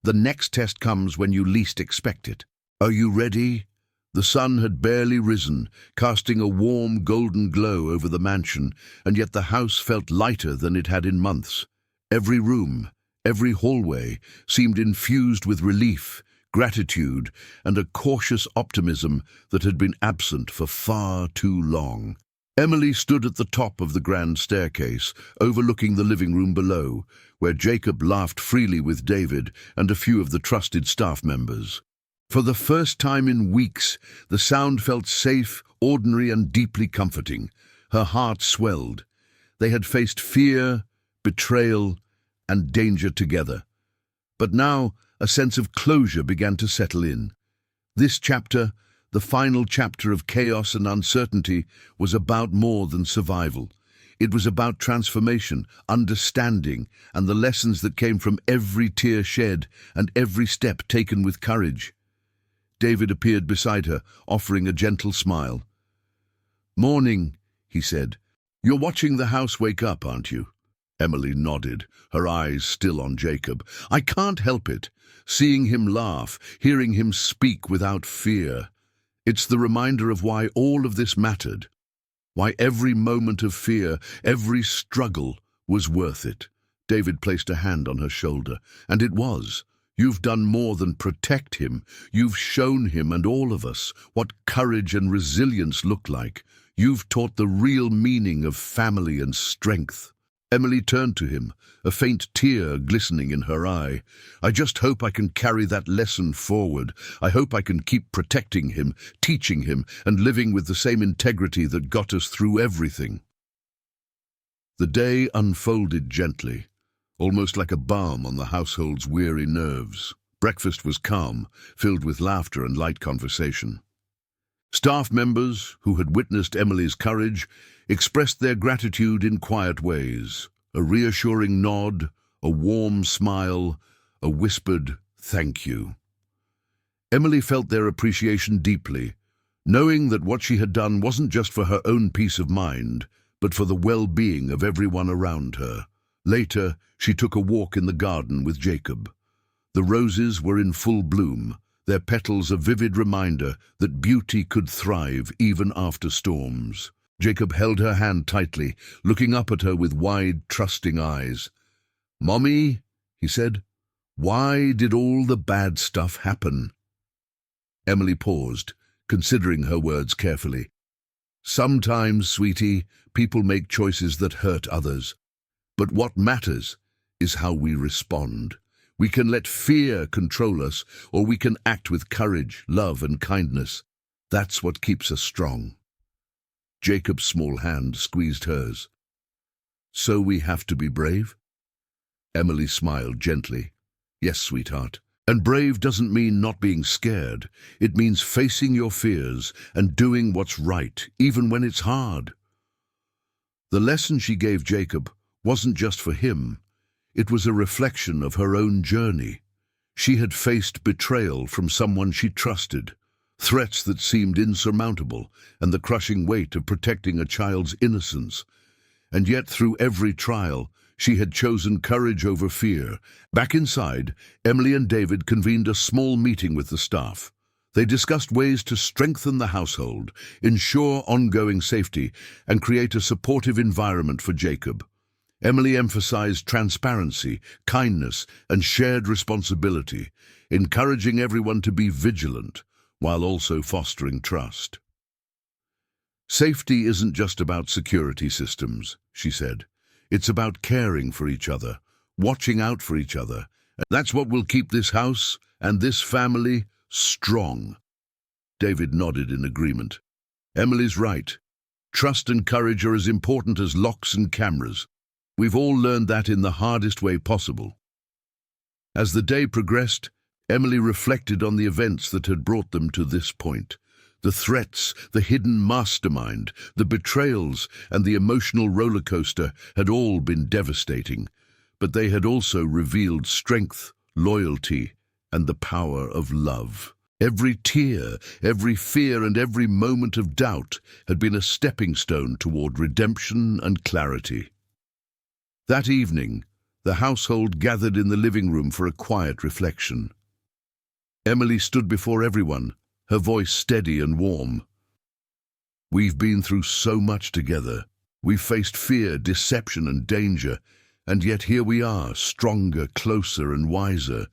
The next test comes when you least expect it. Are you ready? The sun had barely risen, casting a warm golden glow over the mansion, and yet the house felt lighter than it had in months. Every room, every hallway seemed infused with relief, gratitude, and a cautious optimism that had been absent for far too long. Emily stood at the top of the grand staircase, overlooking the living room below, where Jacob laughed freely with David and a few of the trusted staff members. For the first time in weeks, the sound felt safe, ordinary, and deeply comforting. Her heart swelled. They had faced fear, betrayal, and danger together. But now a sense of closure began to settle in. This chapter, the final chapter of chaos and uncertainty, was about more than survival. It was about transformation, understanding, and the lessons that came from every tear shed and every step taken with courage. David appeared beside her, offering a gentle smile. "Morning," he said. "You're watching the house wake up, aren't you?" Emily nodded, her eyes still on Jacob. "I can't help it. Seeing him laugh, hearing him speak without fear. It's the reminder of why all of this mattered. Why every moment of fear, every struggle was worth it." David placed a hand on her shoulder. "And it was. You've done more than protect him. You've shown him and all of us what courage and resilience look like. You've taught the real meaning of family and strength." Emily turned to him, a faint tear glistening in her eye. "I just hope I can carry that lesson forward. I hope I can keep protecting him, teaching him, and living with the same integrity that got us through everything." The day unfolded gently, almost like a balm on the household's weary nerves. Breakfast was calm, filled with laughter and light conversation. Staff members, who had witnessed Emily's courage, expressed their gratitude in quiet ways. A reassuring nod, a warm smile, a whispered "thank you." Emily felt their appreciation deeply, knowing that what she had done wasn't just for her own peace of mind, but for the well-being of everyone around her. Later, she took a walk in the garden with Jacob. The roses were in full bloom, their petals a vivid reminder that beauty could thrive even after storms. Jacob held her hand tightly, looking up at her with wide, trusting eyes. "Mommy," he said, "why did all the bad stuff happen?" Emily paused, considering her words carefully. "Sometimes, sweetie, people make choices that hurt others. But what matters is how we respond. We can let fear control us, or we can act with courage, love, and kindness. That's what keeps us strong." Jacob's small hand squeezed hers. "So we have to be brave?" Emily smiled gently. "Yes, sweetheart. And brave doesn't mean not being scared. It means facing your fears and doing what's right, even when it's hard." The lesson she gave Jacob wasn't just for him. It was a reflection of her own journey. She had faced betrayal from someone she trusted, threats that seemed insurmountable, and the crushing weight of protecting a child's innocence. And yet, through every trial, she had chosen courage over fear. Back inside, Emily and David convened a small meeting with the staff. They discussed ways to strengthen the household, ensure ongoing safety, and create a supportive environment for Jacob. Emily emphasized transparency, kindness, and shared responsibility, encouraging everyone to be vigilant, while also fostering trust. "Safety isn't just about security systems," she said. "It's about caring for each other, watching out for each other. And that's what will keep this house and this family strong." David nodded in agreement. "Emily's right. Trust and courage are as important as locks and cameras. We've all learned that in the hardest way possible." As the day progressed, Emily reflected on the events that had brought them to this point. The threats, the hidden mastermind, the betrayals, and the emotional roller coaster had all been devastating, but they had also revealed strength, loyalty, and the power of love. Every tear, every fear, and every moment of doubt had been a stepping stone toward redemption and clarity. That evening, the household gathered in the living room for a quiet reflection. Emily stood before everyone, her voice steady and warm. "We've been through so much together. We've faced fear, deception, and danger, and yet here we are, stronger, closer, and wiser.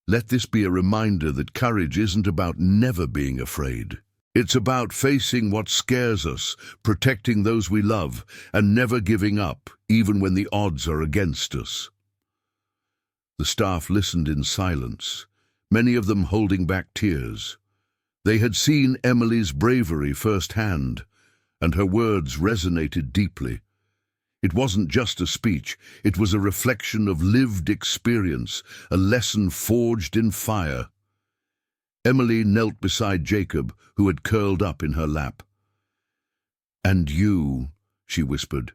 Let this be a reminder that courage isn't about never being afraid. It's about facing what scares us, protecting those we love, and never giving up, even when the odds are against us." The staff listened in silence, many of them holding back tears. They had seen Emily's bravery firsthand, and her words resonated deeply. It wasn't just a speech, it was a reflection of lived experience, a lesson forged in fire. Emily knelt beside Jacob, who had curled up in her lap. "And you," she whispered,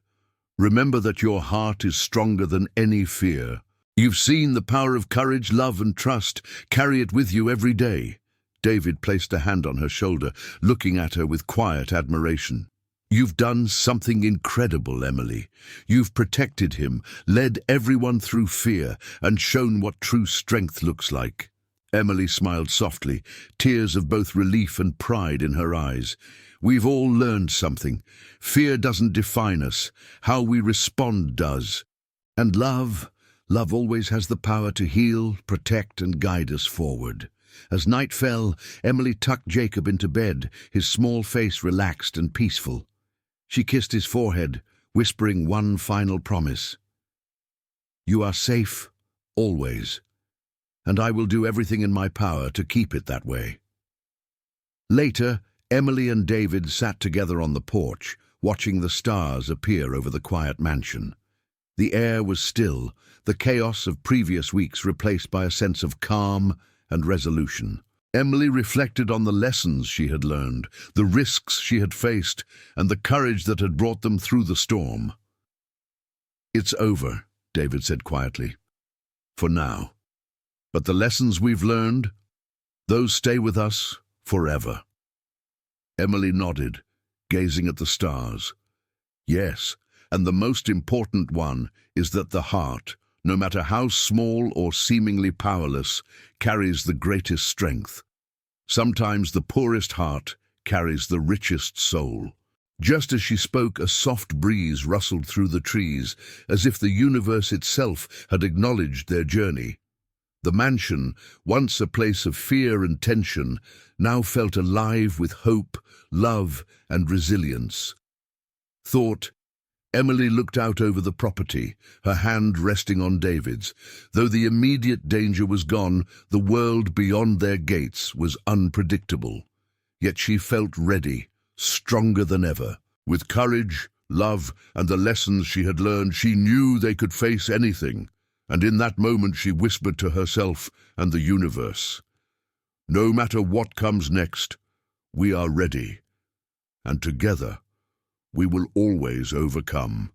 "remember that your heart is stronger than any fear. You've seen the power of courage, love, and trust. Carry it with you every day." David placed a hand on her shoulder, looking at her with quiet admiration. "You've done something incredible, Emily. You've protected him, led everyone through fear, and shown what true strength looks like." Emily smiled softly, tears of both relief and pride in her eyes. "We've all learned something. Fear doesn't define us. How we respond does. And love always has the power to heal, protect, and guide us forward." As night fell, Emily tucked Jacob into bed, his small face relaxed and peaceful. She kissed his forehead, whispering one final promise. "You are safe, always, and I will do everything in my power to keep it that way." Later, Emily and David sat together on the porch, watching the stars appear over the quiet mansion. The air was still, the chaos of previous weeks replaced by a sense of calm and resolution. Emily reflected on the lessons she had learned, the risks she had faced, and the courage that had brought them through the storm. "It's over," David said quietly. "For now. But the lessons we've learned, those stay with us forever." Emily nodded, gazing at the stars. "Yes, and the most important one is that the heart, no matter how small or seemingly powerless, carries the greatest strength. Sometimes the poorest heart carries the richest soul." Just as she spoke, a soft breeze rustled through the trees, as if the universe itself had acknowledged their journey. The mansion, once a place of fear and tension, now felt alive with hope, love, and resilience. Emily looked out over the property, her hand resting on David's. Though the immediate danger was gone, the world beyond their gates was unpredictable. Yet she felt ready, stronger than ever. With courage, love, and the lessons she had learned, she knew they could face anything. And in that moment she whispered to herself and the universe, "No matter what comes next, we are ready. And together, we will always overcome."